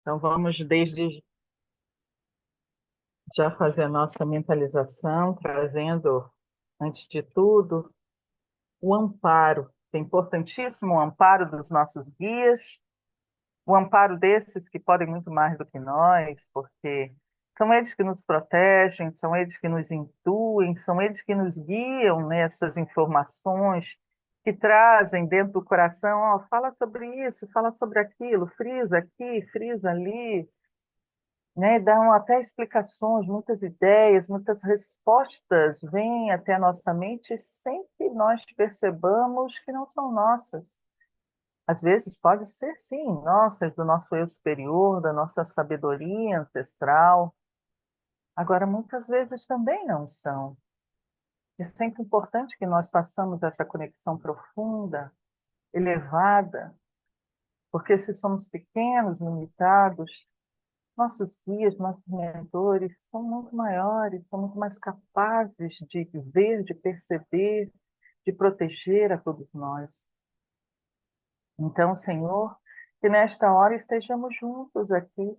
Então, vamos desde já fazer a nossa mentalização, trazendo, antes de tudo, o amparo. É importantíssimo o amparo dos nossos guias, o amparo desses que podem muito mais do que nós, porque são eles que nos protegem, são eles que nos intuem, são eles que nos guiam nessas informações, que trazem dentro do coração, ó, fala sobre isso, fala sobre aquilo, frisa aqui, frisa ali, né? Dão até explicações, muitas ideias, muitas respostas vêm até a nossa mente sem que nós percebamos que não são nossas. Às vezes pode ser, sim, nossas, do nosso eu superior, da nossa sabedoria ancestral. Agora, muitas vezes também não são. É sempre importante que nós façamos essa conexão profunda, elevada, porque se somos pequenos, limitados, nossos guias, nossos mentores são muito maiores, são muito mais capazes de ver, de perceber, de proteger a todos nós. Então, Senhor, que nesta hora estejamos juntos aqui,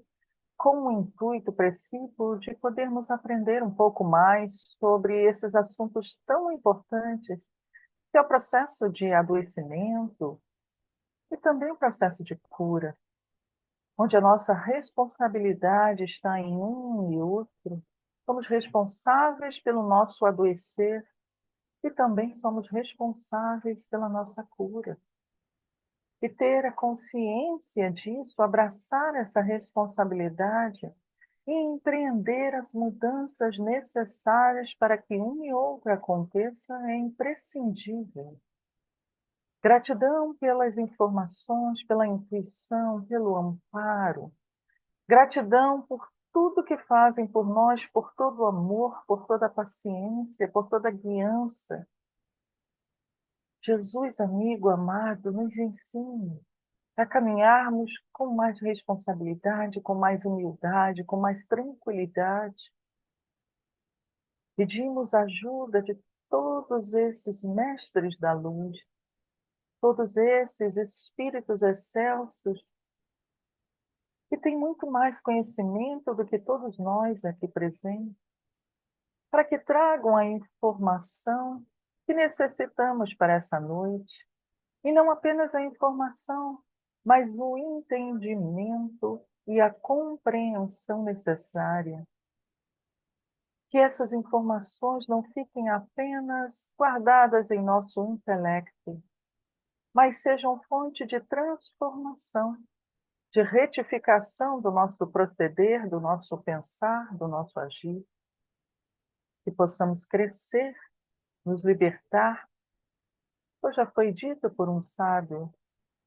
com o intuito preciso de podermos aprender um pouco mais sobre esses assuntos tão importantes, que é o processo de adoecimento e também o processo de cura, onde a nossa responsabilidade está em um e outro. Somos responsáveis pelo nosso adoecer e também somos responsáveis pela nossa cura. E ter a consciência disso, abraçar essa responsabilidade e empreender as mudanças necessárias para que um e outro aconteça é imprescindível. Gratidão pelas informações, pela intuição, pelo amparo. Gratidão por tudo que fazem por nós, por todo o amor, por toda a paciência, por toda a guiança. Jesus, amigo amado, nos ensine a caminharmos com mais responsabilidade, com mais humildade, com mais tranquilidade. Pedimos a ajuda de todos esses mestres da luz, todos esses espíritos excelsos, que têm muito mais conhecimento do que todos nós aqui presentes, para que tragam a informação que necessitamos para essa noite. E não apenas a informação, mas o entendimento e a compreensão necessária. Que essas informações não fiquem apenas guardadas em nosso intelecto, mas sejam fonte de transformação, de retificação do nosso proceder, do nosso pensar, do nosso agir. Que possamos crescer, nos libertar, pois já foi dito por um sábio: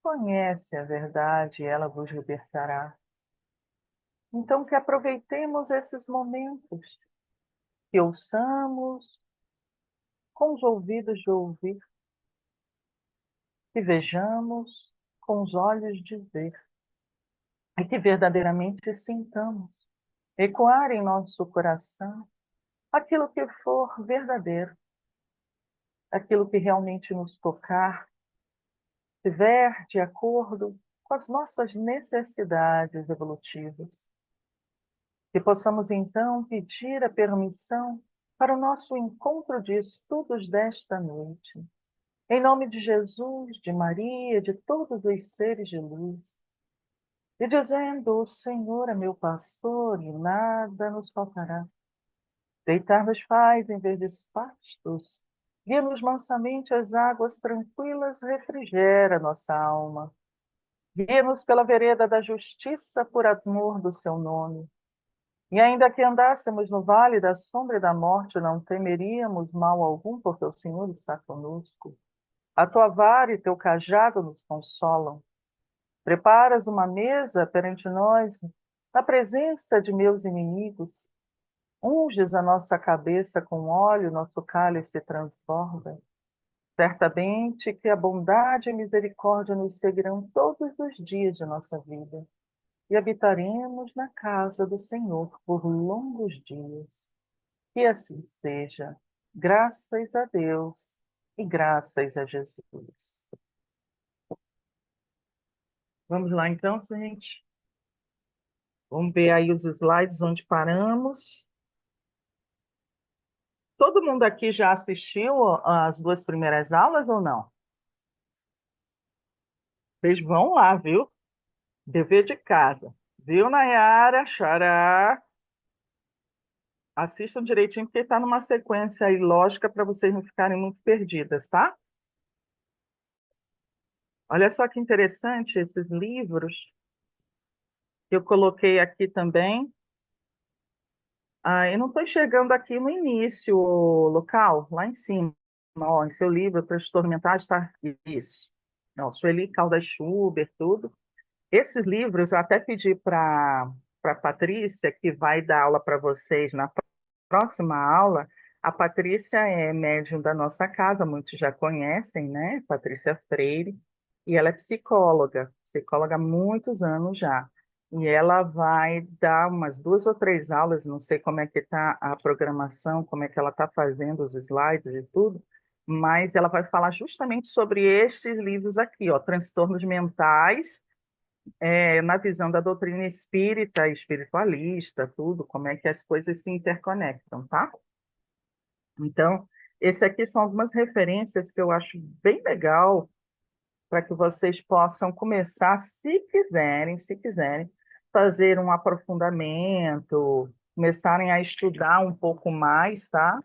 conhece a verdade e ela vos libertará. Então, que aproveitemos esses momentos, que ouçamos com os ouvidos de ouvir, que vejamos com os olhos de ver, e que verdadeiramente sintamos ecoar em nosso coração aquilo que for verdadeiro, aquilo que realmente nos tocar, estiver de acordo com as nossas necessidades evolutivas. Que possamos então pedir a permissão para o nosso encontro de estudos desta noite. Em nome de Jesus, de Maria, de todos os seres de luz, e dizendo: o Senhor é meu pastor e nada nos faltará. Deitar-nos faz em verdes pastos, guia-nos mansamente às águas tranquilas, refrigera nossa alma. Guia-nos pela vereda da justiça por amor do seu nome. E ainda que andássemos no vale da sombra e da morte, não temeríamos mal algum, porque o Senhor está conosco. A tua vara e teu cajado nos consolam. Preparas uma mesa perante nós, na presença de meus inimigos. Unges a nossa cabeça com óleo, nosso cálice transborda. Certamente que a bondade e a misericórdia nos seguirão todos os dias de nossa vida, e habitaremos na casa do Senhor por longos dias. Que assim seja, graças a Deus e graças a Jesus. Vamos lá então, gente. Vamos ver aí os slides onde paramos. Todo mundo aqui já assistiu as duas primeiras aulas ou não? Vocês vão lá, viu? Dever de casa. Viu, Nayara? Xará. Assistam direitinho, porque está numa sequência aí lógica para vocês não ficarem muito perdidas, tá? Olha só que interessante esses livros que eu coloquei aqui também. Ah, eu não estou enxergando aqui no início o local, lá em cima. Ó, em seu livro, Transtorno Mental, está isso. Ó, Sueli Caldas Schubert, tudo. Esses livros, eu até pedi para Patrícia, que vai dar aula para vocês na próxima aula. A Patrícia é médium da nossa casa, muitos já conhecem, né? Patrícia Freire, e ela é psicóloga há muitos anos já. E ela vai dar umas 2 ou 3 aulas, não sei como é que está a programação, como é que ela está fazendo os slides e tudo, mas ela vai falar justamente sobre estes livros aqui, ó, Transtornos Mentais, na visão da doutrina espírita, espiritualista, tudo, como é que as coisas se interconectam, tá? Então, esse aqui são algumas referências que eu acho bem legal para que vocês possam começar, se quiserem, fazer um aprofundamento, começarem a estudar um pouco mais, tá?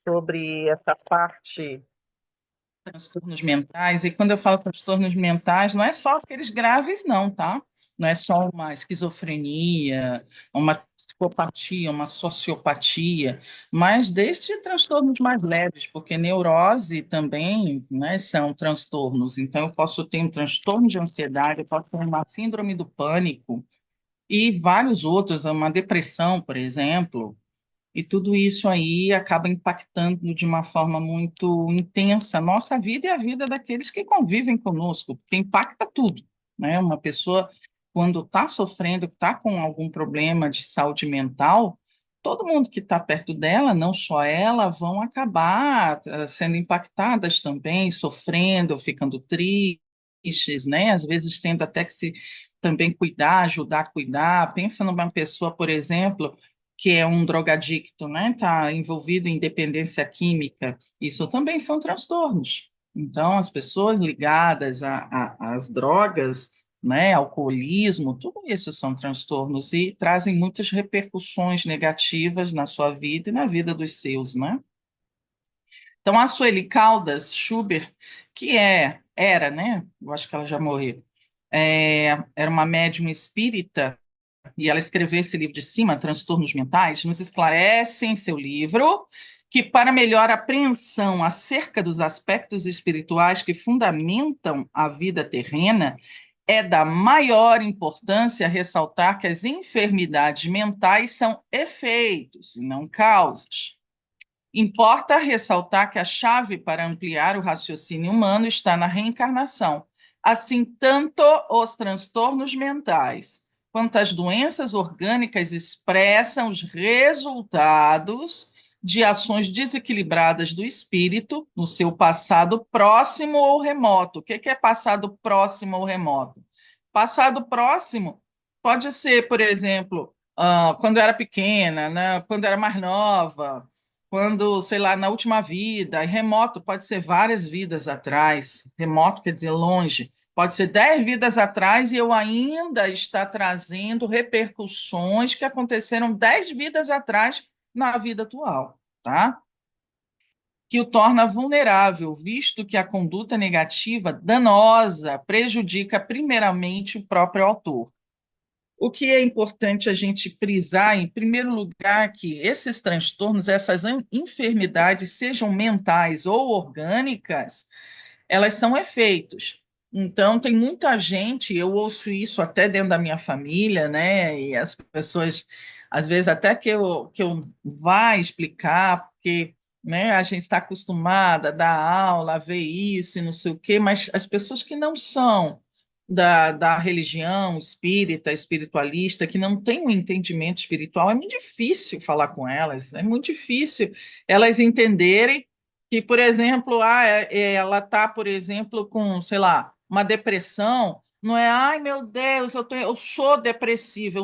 Sobre essa parte transtornos mentais, e quando eu falo transtornos mentais, não é só aqueles graves, não, tá? Não é só uma esquizofrenia, uma psicopatia, uma sociopatia, mas desde transtornos mais leves, porque neurose também, né, são transtornos. Então, eu posso ter um transtorno de ansiedade, eu posso ter uma síndrome do pânico e vários outros, uma depressão, por exemplo. E tudo isso aí acaba impactando de uma forma muito intensa a nossa vida e a vida daqueles que convivem conosco, porque impacta tudo, né? Uma pessoa, quando está sofrendo, está com algum problema de saúde mental, todo mundo que está perto dela, não só ela, vão acabar sendo impactadas também, sofrendo, ficando tristes, né? Às vezes tendo até que se também cuidar, ajudar a cuidar. Pensa numa pessoa, por exemplo, que é um drogadicto, né? Está envolvido em dependência química. Isso também são transtornos. Então, as pessoas ligadas às drogas, né, alcoolismo, tudo isso são transtornos e trazem muitas repercussões negativas na sua vida e na vida dos seus, né? Então, a Sueli Caldas Schubert, que era, né? Eu acho que ela já morreu. Era uma médium espírita e ela escreveu esse livro de cima, Transtornos Mentais, nos esclarece em seu livro que, para melhor apreensão acerca dos aspectos espirituais que fundamentam a vida terrena, é da maior importância ressaltar que as enfermidades mentais são efeitos e não causas. Importa ressaltar que a chave para ampliar o raciocínio humano está na reencarnação. Assim, tanto os transtornos mentais quanto as doenças orgânicas expressam os resultados de ações desequilibradas do espírito no seu passado próximo ou remoto. O que é passado próximo ou remoto? Passado próximo pode ser, por exemplo, quando eu era pequena, né? Quando eu era mais nova, quando, sei lá, na última vida, e remoto pode ser várias vidas atrás, remoto quer dizer longe, pode ser 10 vidas atrás e eu ainda estar trazendo repercussões que aconteceram 10 vidas atrás na vida atual, tá? Que o torna vulnerável, visto que a conduta negativa danosa prejudica primeiramente o próprio autor. O que é importante a gente frisar, em primeiro lugar, que esses transtornos, essas enfermidades, sejam mentais ou orgânicas, elas são efeitos. Então, tem muita gente, eu ouço isso até dentro da minha família, né? E as pessoas, às vezes, até que eu vá explicar, porque, né, a gente está acostumada a dar aula, a ver isso e não sei o quê, mas as pessoas que não são da religião espírita, espiritualista, que não têm um entendimento espiritual, é muito difícil falar com elas, é muito difícil elas entenderem que, por exemplo, ela está, por exemplo, com, sei lá, uma depressão, Não é, ai meu Deus, eu sou depressiva,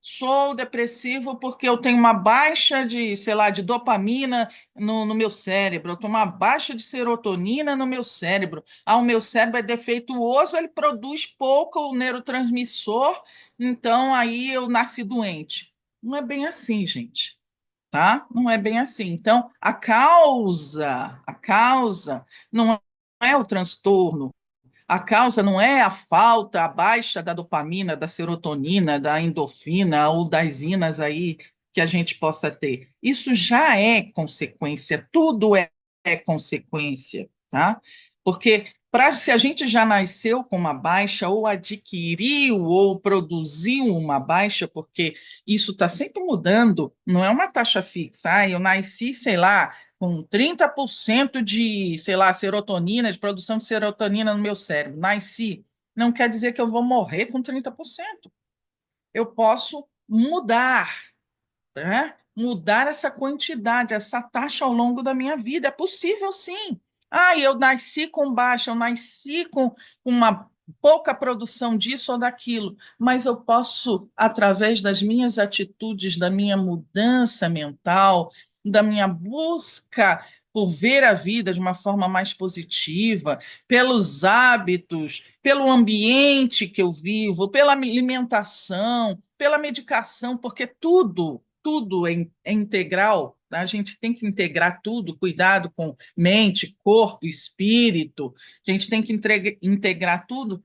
sou depressivo porque eu tenho uma baixa de, sei lá, de dopamina no meu cérebro, eu tenho uma baixa de serotonina no meu cérebro. Ah, o meu cérebro é defeituoso, ele produz pouco o neurotransmissor, então aí eu nasci doente. Não é bem assim, gente, tá? Não é bem assim. Então, a causa não é o transtorno, a causa não é a falta, a baixa da dopamina, da serotonina, da endorfina ou das inas aí que a gente possa ter. Isso já é consequência, tudo é consequência, tá? Porque se a gente já nasceu com uma baixa, ou adquiriu, ou produziu uma baixa, porque isso está sempre mudando, não é uma taxa fixa. Ah, eu nasci, sei lá, com 30% de, sei lá, serotonina, de produção de serotonina no meu cérebro, nasci, não quer dizer que eu vou morrer com 30%. Eu posso mudar, né? Mudar essa quantidade, essa taxa ao longo da minha vida. É possível, sim. Ah, eu nasci com baixa, eu nasci com uma pouca produção disso ou daquilo, mas eu posso, através das minhas atitudes, da minha mudança mental, da minha busca por ver a vida de uma forma mais positiva, pelos hábitos, pelo ambiente que eu vivo, pela alimentação, pela medicação, porque tudo é integral, tá? A gente tem que integrar tudo, cuidado com mente, corpo, espírito, a gente tem que integrar tudo.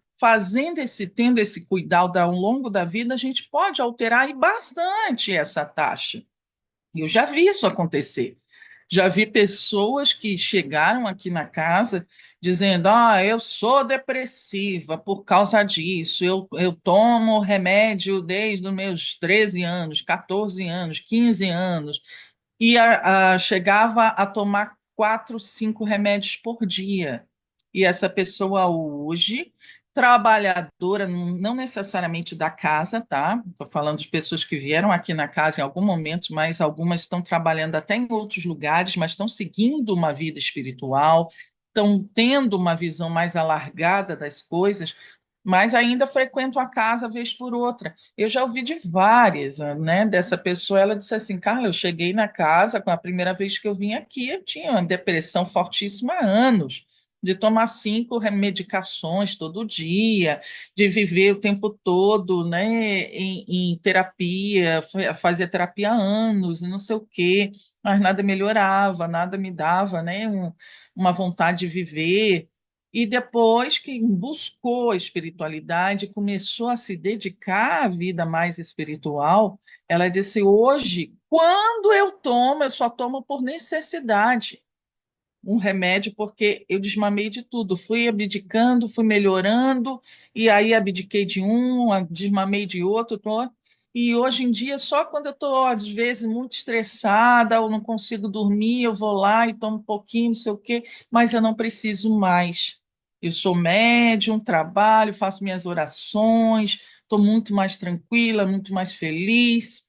Tendo esse cuidado ao longo da vida, a gente pode alterar e bastante essa taxa. Eu já vi isso acontecer. Já vi pessoas que chegaram aqui na casa dizendo: Ah, eu sou depressiva por causa disso, eu tomo remédio desde os meus 13 anos, 14 anos, 15 anos, e chegava a tomar 4, 5 remédios por dia. E essa pessoa hoje, trabalhadora, não necessariamente da casa, tá? Estou falando de pessoas que vieram aqui na casa em algum momento, mas algumas estão trabalhando até em outros lugares, mas estão seguindo uma vida espiritual, estão tendo uma visão mais alargada das coisas, mas ainda frequentam a casa vez por outra. Eu já ouvi de várias, né, dessa pessoa. Ela disse assim: Carla, eu cheguei na casa, com a primeira vez que eu vim aqui, eu tinha uma depressão fortíssima há anos, de tomar 5 medicações todo dia, de viver o tempo todo, né, em terapia, fazia terapia há anos, e não sei o quê, mas nada melhorava, nada me dava, né, uma vontade de viver. E depois que buscou a espiritualidade, começou a se dedicar à vida mais espiritual, ela disse: hoje, quando eu tomo, eu só tomo por necessidade um remédio, porque eu desmamei de tudo. Fui abdicando, fui melhorando, e aí abdiquei de um, desmamei de outro. E hoje em dia, só quando eu estou, às vezes, muito estressada ou não consigo dormir, eu vou lá e tomo um pouquinho, não sei o quê, mas eu não preciso mais. Eu sou médium, trabalho, faço minhas orações, estou muito mais tranquila, muito mais feliz.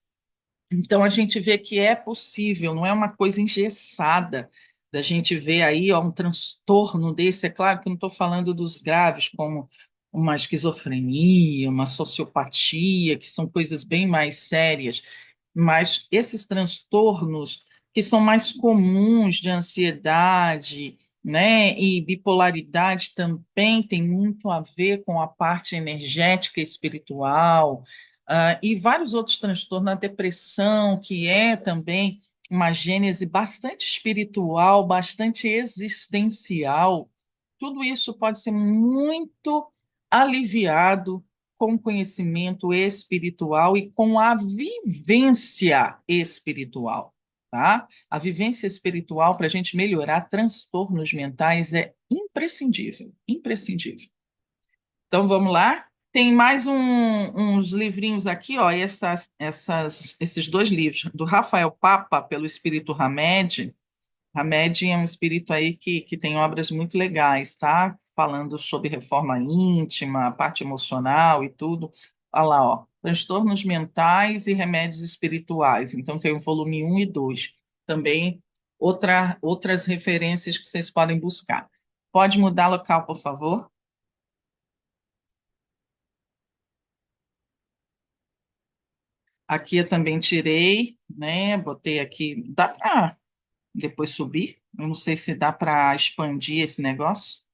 Então a gente vê que é possível, não é uma coisa engessada da gente ver aí ó, um transtorno desse. É claro que eu não estou falando dos graves, como uma esquizofrenia, uma sociopatia, que são coisas bem mais sérias, mas esses transtornos que são mais comuns de ansiedade, né, e bipolaridade também tem muito a ver com a parte energética e espiritual, e vários outros transtornos, a depressão, que é também uma gênese bastante espiritual, bastante existencial, tudo isso pode ser muito aliviado com conhecimento espiritual e com a vivência espiritual, tá? A vivência espiritual para a gente melhorar transtornos mentais é imprescindível, imprescindível. Então vamos lá. Tem mais uns livrinhos aqui, ó, esses 2 livros, do Rafael Papa, pelo Espírito Hamed. Hamed é um espírito aí que tem obras muito legais, tá? Falando sobre reforma íntima, parte emocional e tudo. Olha lá, ó, transtornos mentais e remédios espirituais. Então tem o volume 1 e 2. Também outras referências que vocês podem buscar. Pode mudar local, por favor? Aqui eu também tirei, né? Botei aqui. Dá para depois subir? Eu não sei se dá para expandir esse negócio.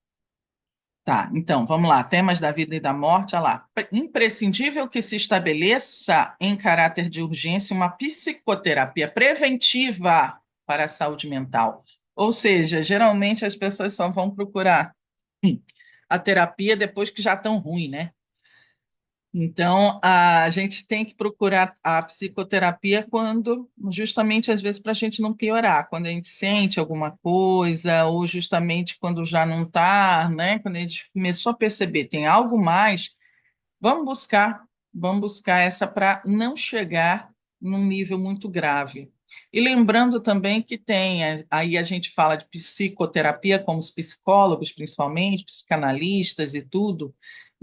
Tá, então, vamos lá. Temas da vida e da morte, olha lá. Imprescindível que se estabeleça em caráter de urgência uma psicoterapia preventiva para a saúde mental. Ou seja, geralmente as pessoas só vão procurar a terapia depois que já estão ruim, né? Então, a gente tem que procurar a psicoterapia quando, justamente às vezes, para a gente não piorar, quando a gente sente alguma coisa, ou justamente quando já não está, né? Quando a gente começou a perceber tem algo mais, vamos buscar, vamos buscar essa para não chegar num nível muito grave. E lembrando também que tem, aí a gente fala de psicoterapia, como os psicólogos, principalmente, psicanalistas e tudo,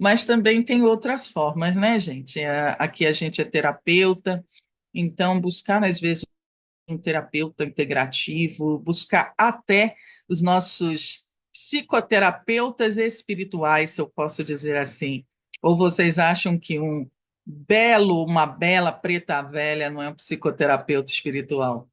mas também tem outras formas, né, gente? Aqui a gente é terapeuta, então buscar, às vezes, um terapeuta integrativo, buscar até os nossos psicoterapeutas espirituais, se eu posso dizer assim. Ou vocês acham que uma bela preta velha não é um psicoterapeuta espiritual?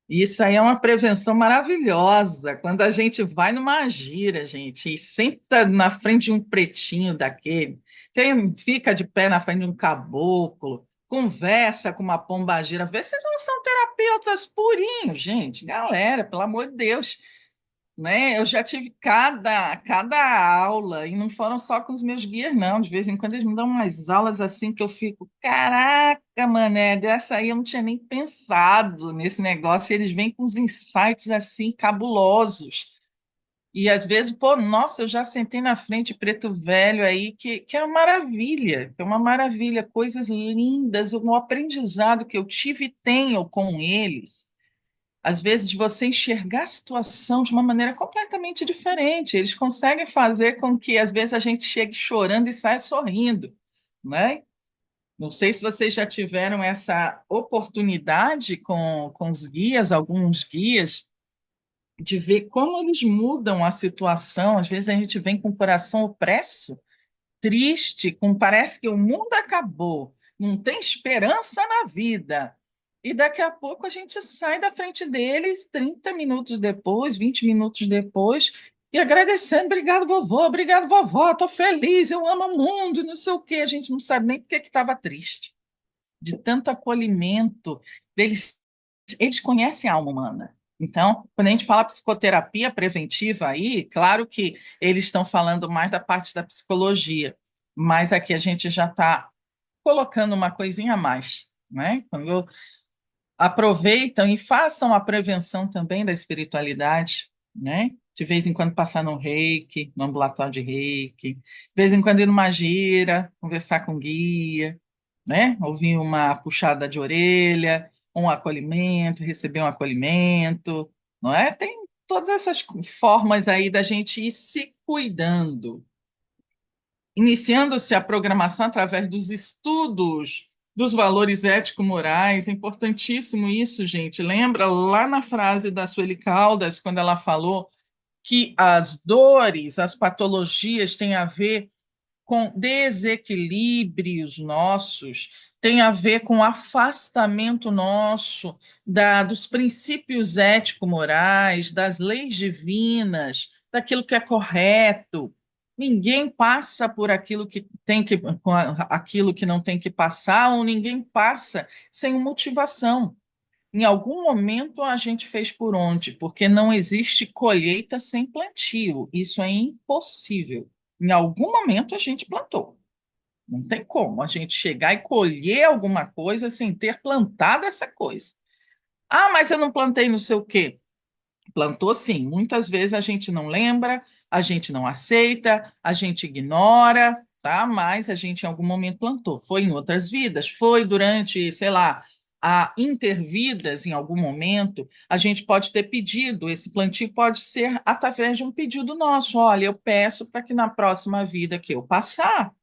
Isso aí é uma prevenção maravilhosa. Quando a gente vai numa gira, gente, e senta na frente de um pretinho daquele, quem fica de pé na frente de um caboclo, conversa com uma pombagira, vê se eles não são terapeutas purinhos, gente. Galera, pelo amor de Deus, né? Eu já tive cada aula, e não foram só com os meus guias, não. De vez em quando eles me dão umas aulas assim que eu fico, caraca, mané, dessa aí eu não tinha nem pensado nesse negócio, e eles vêm com uns insights assim cabulosos. E às vezes, pô, nossa, eu já sentei na frente preto velho aí, que é uma maravilha, que é uma maravilha, coisas lindas, o aprendizado que eu tive e tenho com eles às vezes, de você enxergar a situação de uma maneira completamente diferente. Eles conseguem fazer com que, às vezes, a gente chegue chorando e saia sorrindo, né? Não sei se vocês já tiveram essa oportunidade com os guias, alguns guias, de ver como eles mudam a situação. Às vezes, a gente vem com o coração opresso, triste, parece que o mundo acabou, não tem esperança na vida. E daqui a pouco a gente sai da frente deles 30 minutos depois, 20 minutos depois, e agradecendo, obrigado, vovó, estou feliz, eu amo o mundo, não sei o quê. A gente não sabe nem por que estava triste, de tanto acolhimento deles. Eles conhecem a alma humana. Então, quando a gente fala psicoterapia preventiva aí, claro que eles estão falando mais da parte da psicologia, mas aqui a gente já está colocando uma coisinha a mais, né? Quando aproveitam e façam a prevenção também da espiritualidade, né? De vez em quando passar no reiki, no ambulatório de reiki, de vez em quando ir numa gira, conversar com guia, né? Ouvir uma puxada de orelha, um acolhimento, receber um acolhimento, não é? Tem todas essas formas aí da gente ir se cuidando. Iniciando-se a programação através dos estudos dos valores ético-morais, é importantíssimo isso, gente. Lembra lá na frase da Sueli Caldas, quando ela falou que as dores, as patologias têm a ver com desequilíbrios nossos, tem a ver com afastamento nosso dos princípios ético-morais, das leis divinas, daquilo que é correto. Ninguém passa por aquilo que tem que, aquilo que não tem que passar, ou ninguém passa sem motivação. Em algum momento a gente fez por onde? Porque não existe colheita sem plantio. Isso é impossível. Em algum momento a gente plantou. Não tem como a gente chegar e colher alguma coisa sem ter plantado essa coisa. Ah, mas eu não plantei não sei o quê. Plantou sim. Muitas vezes a gente não lembra, a gente não aceita, a gente ignora, tá? Mas a gente em algum momento plantou. Foi em outras vidas, foi durante, sei lá, a intervidas em algum momento, a gente pode ter pedido, esse plantio pode ser através de um pedido nosso. Olha, eu peço para que na próxima vida que eu passar,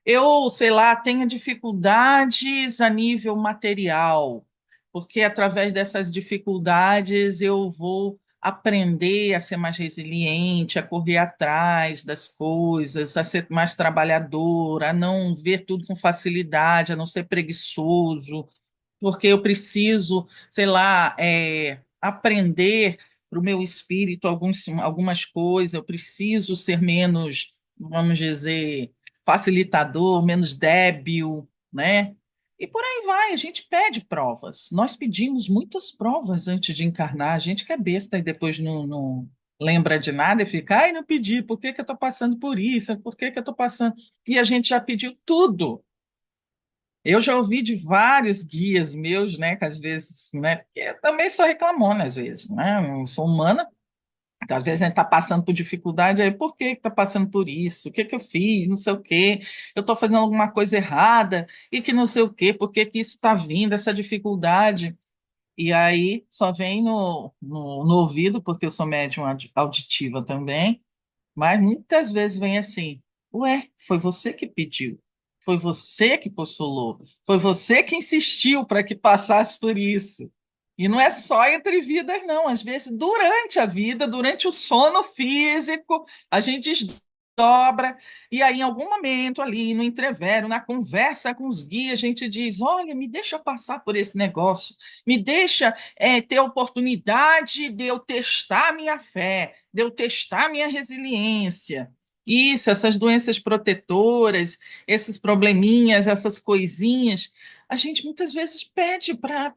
eu, sei lá, tenha dificuldades a nível material, porque através dessas dificuldades eu vou aprender a ser mais resiliente, a correr atrás das coisas, a ser mais trabalhadora, a não ver tudo com facilidade, a não ser preguiçoso, porque eu preciso, sei lá, aprender para o meu espírito algumas coisas, eu preciso ser menos, vamos dizer, facilitador, menos débil, né? E por aí vai, a gente pede provas. Nós pedimos muitas provas antes de encarnar. A gente que é besta e depois não lembra de nada e fica, ai, não pedi, por que que eu estou passando por isso? Por que que eu estou passando? E a gente já pediu tudo. Eu já ouvi de vários guias meus, né, que às vezes, né, porque eu também sou reclamona às vezes, né, não sou humana, então, às vezes a gente está passando por dificuldade, aí por que está passando por isso? O que que eu fiz? Não sei o quê, eu estou fazendo alguma coisa errada, e que não sei o quê, por que que isso está vindo, essa dificuldade? E aí só vem no ouvido, porque eu sou médium auditiva também, mas muitas vezes vem assim: ué, foi você que pediu, foi você que postulou, foi você que insistiu para que passasse por isso. E não é só entre vidas, não. Às vezes, durante a vida, durante o sono físico, a gente desdobra, e aí, em algum momento ali, no entrevero, na conversa com os guias, a gente diz: olha, me deixa passar por esse negócio, me deixa ter a oportunidade de eu testar a minha fé, de eu testar a minha resiliência. Isso, essas doenças protetoras, esses probleminhas, essas coisinhas, a gente muitas vezes pede para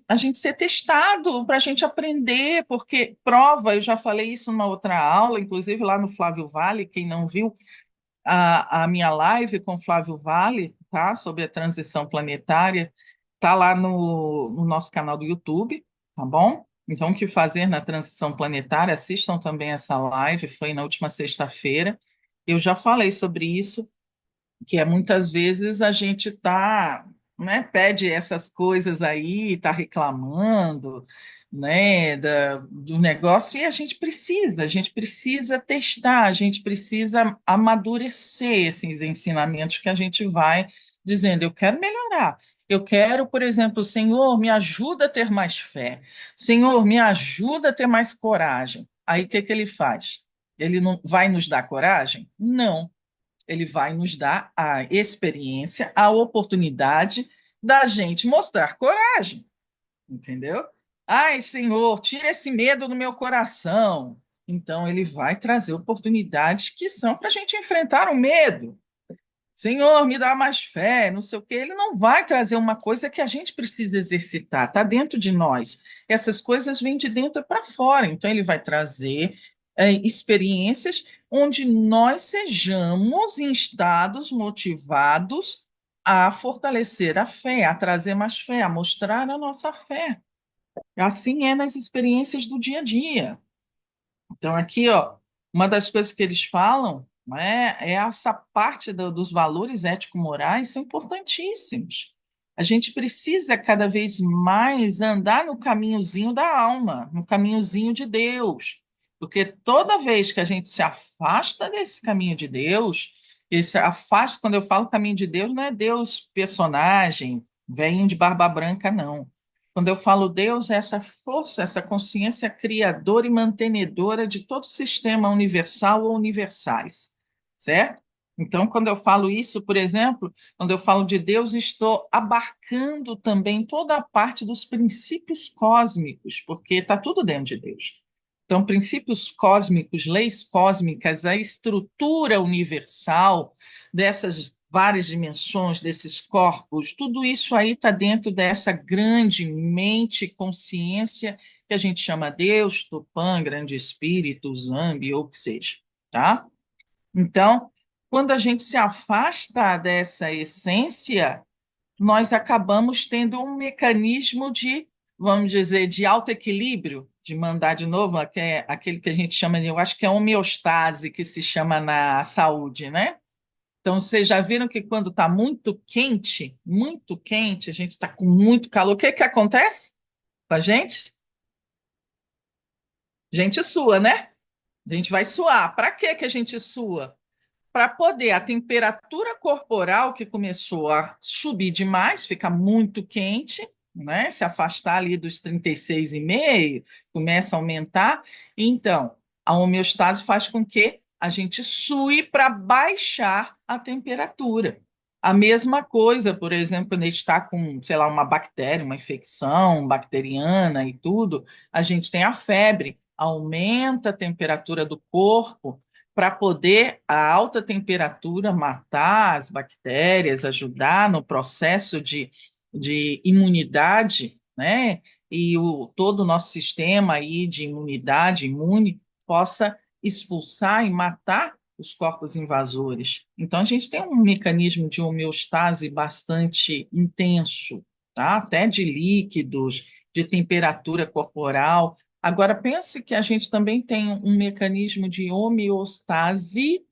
a gente ser testado, para a gente aprender, porque prova, eu já falei isso numa outra aula, inclusive lá no Flávio Vale, quem não viu a minha live com Flávio Vale, tá, sobre a transição planetária, tá lá no nosso canal do YouTube, tá bom? Então, o que fazer na transição planetária? Assistam também essa live, foi na última sexta-feira. Eu já falei sobre isso, que é muitas vezes a gente tá, né, pede essas coisas aí, tá reclamando, né, do negócio, e a gente precisa testar, a gente precisa amadurecer esses ensinamentos que a gente vai dizendo: eu quero melhorar. Eu quero, por exemplo, Senhor, me ajuda a ter mais fé. Senhor, me ajuda a ter mais coragem. Aí o que que ele faz? Ele não vai nos dar coragem? Não, ele vai nos dar a experiência, a oportunidade da gente mostrar coragem, entendeu? Ai, Senhor, tira esse medo do meu coração. Então, ele vai trazer oportunidades que são para a gente enfrentar o medo. Senhor, me dá mais fé, não sei o quê. Ele não vai trazer uma coisa que a gente precisa exercitar, está dentro de nós. Essas coisas vêm de dentro para fora. Então, ele vai trazer experiências onde nós sejamos instados, motivados a fortalecer a fé, a trazer mais fé, a mostrar a nossa fé. Assim é nas experiências do dia a dia. Então, aqui, ó, uma das coisas que eles falam, né, é essa parte dos valores ético-morais são importantíssimos. A gente precisa cada vez mais andar no caminhozinho da alma, no caminhozinho de Deus, porque toda vez que a gente se afasta desse caminho de Deus, esse afasta, quando eu falo caminho de Deus, não é Deus personagem, velhinho de barba branca, não. Quando eu falo Deus, é essa força, essa consciência criadora e mantenedora de todo o sistema universal ou universais, certo? Então, quando eu falo isso, por exemplo, quando eu falo de Deus, estou abarcando também toda a parte dos princípios cósmicos, porque está tudo dentro de Deus. Então, princípios cósmicos, leis cósmicas, a estrutura universal dessas várias dimensões, desses corpos, tudo isso aí está dentro dessa grande mente, consciência que a gente chama Deus, Tupã, Grande Espírito, Zambi, ou o que seja, tá? Então, quando a gente se afasta dessa essência, nós acabamos tendo um mecanismo de, vamos dizer, de alto equilíbrio, de mandar de novo, que é aquele que a gente chama de, eu acho que é homeostase, que se chama na saúde, né? Então, vocês já viram que quando está muito quente, a gente está com muito calor, o que que acontece com a gente? A gente sua, né? A gente vai suar. Para que que a gente sua? Para poder a temperatura corporal que começou a subir demais, ficar muito quente, né? Se afastar ali dos 36,5, começa a aumentar. Então, a homeostase faz com que a gente sue para baixar a temperatura. A mesma coisa, por exemplo, quando a gente está com, sei lá, uma bactéria, uma infecção bacteriana e tudo, a gente tem a febre, aumenta a temperatura do corpo para poder a alta temperatura matar as bactérias, ajudar no processo de imunidade, né? E todo o nosso sistema aí de imunidade imune possa expulsar e matar os corpos invasores. Então, a gente tem um mecanismo de homeostase bastante intenso, tá? Até de líquidos, de temperatura corporal. Agora, pense que a gente também tem um mecanismo de homeostase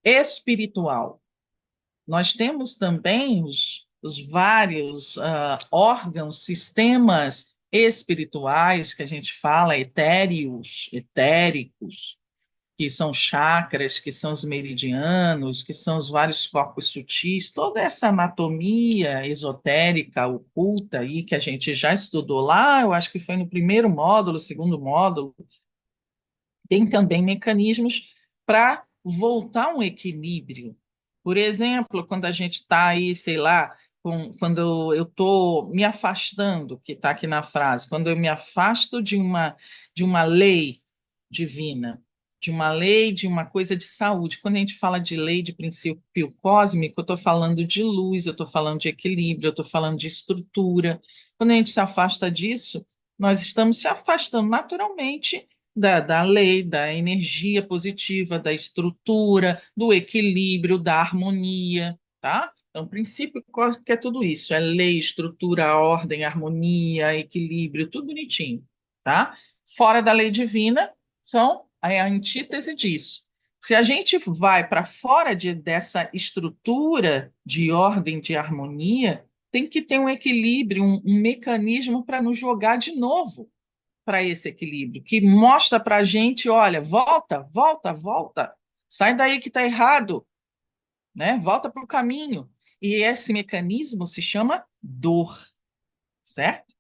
espiritual. Nós temos também os vários órgãos, sistemas espirituais que a gente fala, etéreos, etéricos, que são chakras, que são os meridianos, que são os vários corpos sutis, toda essa anatomia esotérica, oculta aí, que a gente já estudou lá, eu acho que foi no primeiro módulo, segundo módulo, tem também mecanismos para voltar um equilíbrio. Por exemplo, quando a gente está aí, sei lá, quando eu estou me afastando, que está aqui na frase, quando eu me afasto de uma lei divina, de uma lei, de uma coisa de saúde. Quando a gente fala de lei de princípio cósmico, eu estou falando de luz, eu estou falando de equilíbrio, eu estou falando de estrutura. Quando a gente se afasta disso, nós estamos se afastando naturalmente da lei, da energia positiva, da estrutura, do equilíbrio, da harmonia, tá? Então, o princípio cósmico é tudo isso, é lei, estrutura, ordem, harmonia, equilíbrio, tudo bonitinho, tá? Fora da lei divina, são a antítese disso. Se a gente vai para fora dessa estrutura de ordem, de harmonia, tem que ter um equilíbrio, um mecanismo para nos jogar de novo para esse equilíbrio, que mostra para a gente, olha, volta, volta, volta, sai daí que está errado, né? Volta para o caminho. E esse mecanismo se chama dor, certo?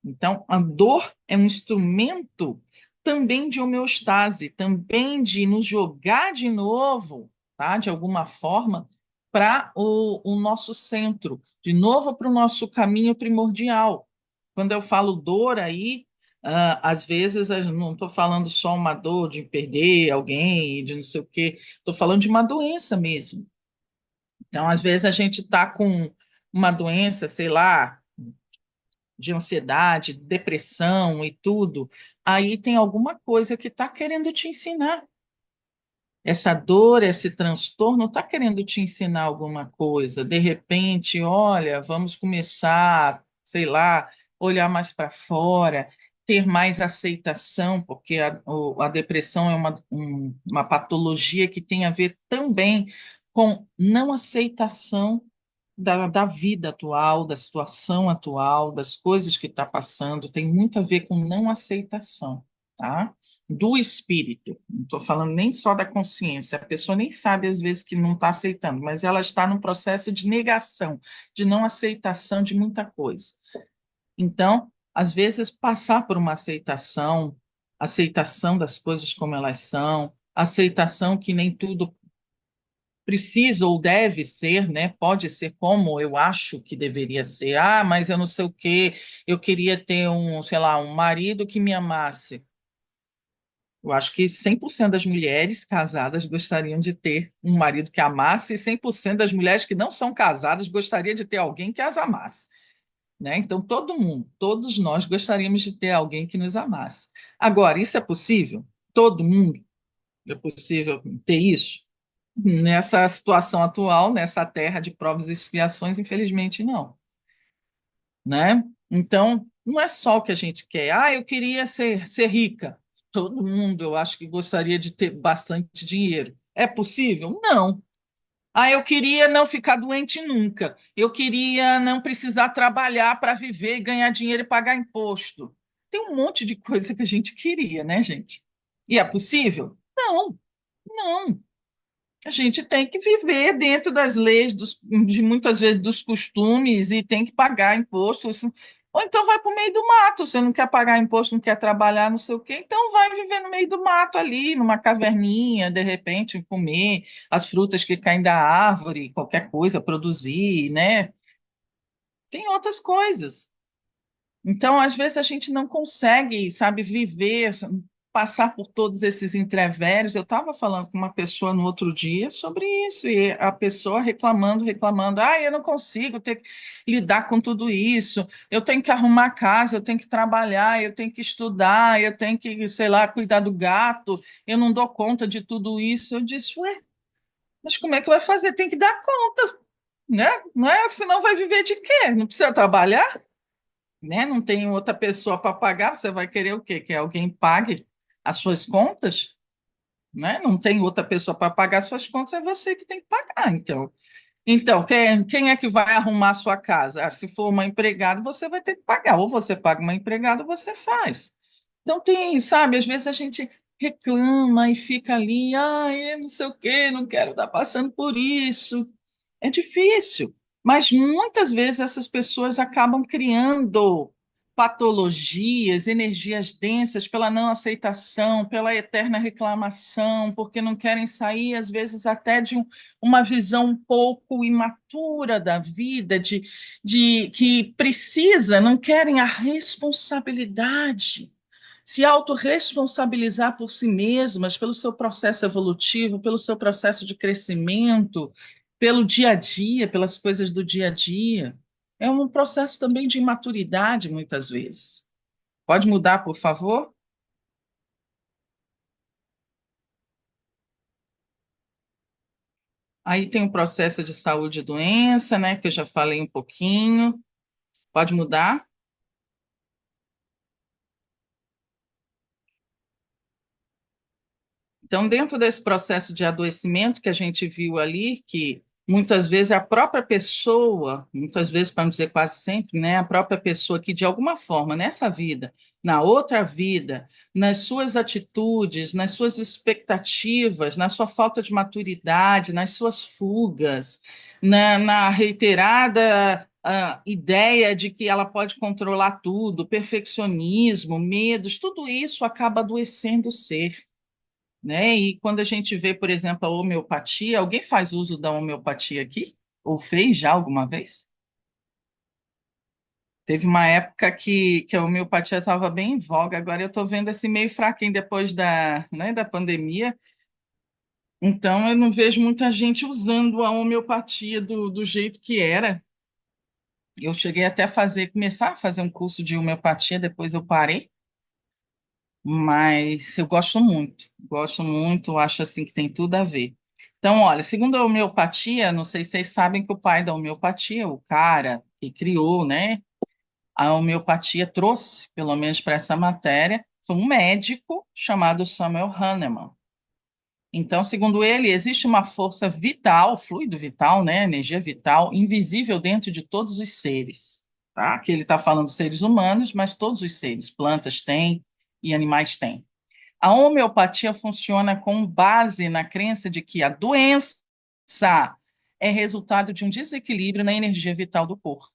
Então, a dor é um instrumento também de homeostase, também de nos jogar de novo, tá? De alguma forma, para o nosso centro, de novo para o nosso caminho primordial. Quando eu falo dor aí, às vezes eu não estou falando só uma dor de perder alguém, de não sei o quê, estou falando de uma doença mesmo. Então, às vezes a gente está com uma doença, sei lá, de ansiedade, depressão e tudo, aí tem alguma coisa que está querendo te ensinar. Essa dor, esse transtorno está querendo te ensinar alguma coisa. De repente, olha, vamos começar, sei lá, olhar mais para fora, ter mais aceitação, porque a depressão é uma patologia que tem a ver também com não aceitação da vida atual, da situação atual, das coisas que está passando, tem muito a ver com não aceitação, tá? Do espírito. Não estou falando nem só da consciência. A pessoa nem sabe, às vezes, que não está aceitando, mas ela está num processo de negação, de não aceitação de muita coisa. Então, às vezes, passar por uma aceitação, aceitação das coisas como elas são, aceitação que nem tudo precisa ou deve ser, né? Pode ser como eu acho que deveria ser. Ah, mas eu não sei o quê, eu queria ter sei lá, um marido que me amasse. Eu acho que 100% das mulheres casadas gostariam de ter um marido que amasse, e 100% das mulheres que não são casadas gostariam de ter alguém que as amasse, né? Então, todo mundo, todos nós gostaríamos de ter alguém que nos amasse. Agora, isso é possível? Todo mundo é possível ter isso? Nessa situação atual, nessa terra de provas e expiações, infelizmente não, né? Então, não é só o que a gente quer. Ah, eu queria ser rica. Todo mundo, eu acho que gostaria de ter bastante dinheiro. É possível? Não. Ah, eu queria não ficar doente nunca. Eu queria não precisar trabalhar para viver e ganhar dinheiro e pagar imposto. Tem um monte de coisa que a gente queria, né, gente? E é possível? Não, não. A gente tem que viver dentro das leis, de muitas vezes dos costumes, e tem que pagar impostos. Ou então vai para o meio do mato, você não quer pagar imposto, não quer trabalhar, não sei o quê, então vai viver no meio do mato ali, numa caverninha, de repente, comer as frutas que caem da árvore, qualquer coisa, produzir, né? Tem outras coisas. Então, às vezes, a gente não consegue, sabe, viver, passar por todos esses entreveros. Eu estava falando com uma pessoa no outro dia sobre isso, e a pessoa reclamando, reclamando, eu não consigo ter que lidar com tudo isso, eu tenho que arrumar a casa, eu tenho que trabalhar, eu tenho que estudar, eu tenho que, sei lá, cuidar do gato, eu não dou conta de tudo isso. Eu disse, ué, mas como é que vai fazer? Tem que dar conta, né? Não é? Senão vai viver de quê? Não precisa trabalhar? Né? Não tem outra pessoa para pagar, você vai querer o quê? Que alguém pague as suas contas, né? Não tem outra pessoa para pagar as suas contas, é você que tem que pagar. Então quem é que vai arrumar a sua casa? Se for uma empregada, você vai ter que pagar. Ou você paga uma empregada, ou você faz. Então tem, sabe, às vezes a gente reclama e fica ali, eu não sei o quê, não quero estar passando por isso. É difícil, mas muitas vezes essas pessoas acabam criando patologias, energias densas pela não aceitação, pela eterna reclamação, porque não querem sair, às vezes, até de uma visão um pouco imatura da vida, de que precisa, não querem a responsabilidade, se autorresponsabilizar por si mesmas, pelo seu processo evolutivo, pelo seu processo de crescimento, pelo dia a dia, pelas coisas do dia a dia. É um processo também de imaturidade, muitas vezes. Pode mudar, por favor? Aí tem o processo de saúde e doença, né, que eu já falei um pouquinho. Pode mudar? Então, dentro desse processo de adoecimento que a gente viu ali, que muitas vezes é a própria pessoa, muitas vezes, para não dizer quase sempre, né, a própria pessoa que, de alguma forma, nessa vida, na outra vida, nas suas atitudes, nas suas expectativas, na sua falta de maturidade, nas suas fugas, na reiterada ideia de que ela pode controlar tudo, perfeccionismo, medos, tudo isso acaba adoecendo o ser, né? E quando a gente vê, por exemplo, a homeopatia, alguém faz uso da homeopatia aqui? Ou fez já alguma vez? Teve uma época que a homeopatia estava bem em voga, agora eu estou vendo assim meio fraquinho depois da pandemia, então eu não vejo muita gente usando a homeopatia do jeito que era. Eu cheguei até a começar a fazer um curso de homeopatia, depois eu parei, mas eu gosto muito, acho assim que tem tudo a ver. Então, olha, segundo a homeopatia, não sei se vocês sabem que o pai da homeopatia, o cara que criou, né, a homeopatia trouxe, pelo menos para essa matéria, foi um médico chamado Samuel Hahnemann. Então, segundo ele, existe uma força vital, fluido vital, né, energia vital, invisível dentro de todos os seres, tá? Que ele está falando de seres humanos, mas todos os seres, plantas têm e animais têm. A homeopatia funciona com base na crença de que a doença é resultado de um desequilíbrio na energia vital do corpo.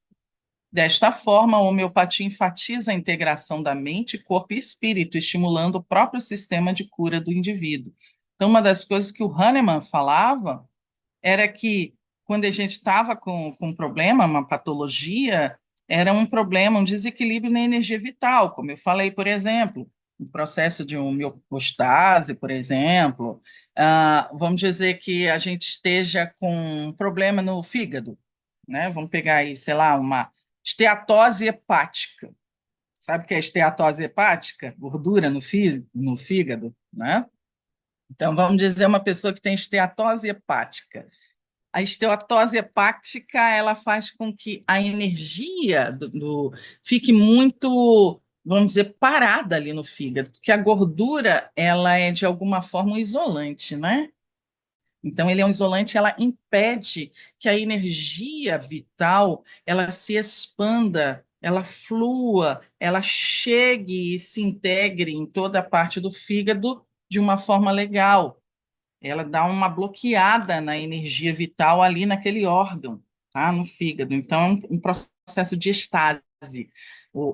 Desta forma, a homeopatia enfatiza a integração da mente, corpo e espírito, estimulando o próprio sistema de cura do indivíduo. Então, uma das coisas que o Hahnemann falava era que quando a gente estava com um problema, uma patologia, era um problema, um desequilíbrio na energia vital, como eu falei, por exemplo, o processo de homeostase, por exemplo, vamos dizer que a gente esteja com um problema no fígado, né? Vamos pegar aí, sei lá, uma esteatose hepática. Sabe o que é esteatose hepática? Gordura no fígado, né? Então, vamos dizer uma pessoa que tem esteatose hepática. A esteatose hepática, ela faz com que a energia fique muito, vamos dizer, parada ali no fígado, porque a gordura, ela é de alguma forma um isolante, né? Então, ele é um isolante, ela impede que a energia vital, ela se expanda, ela flua, ela chegue e se integre em toda a parte do fígado de uma forma legal. ela dá uma bloqueada na energia vital ali naquele órgão, tá? No fígado. Então, é um processo de estase.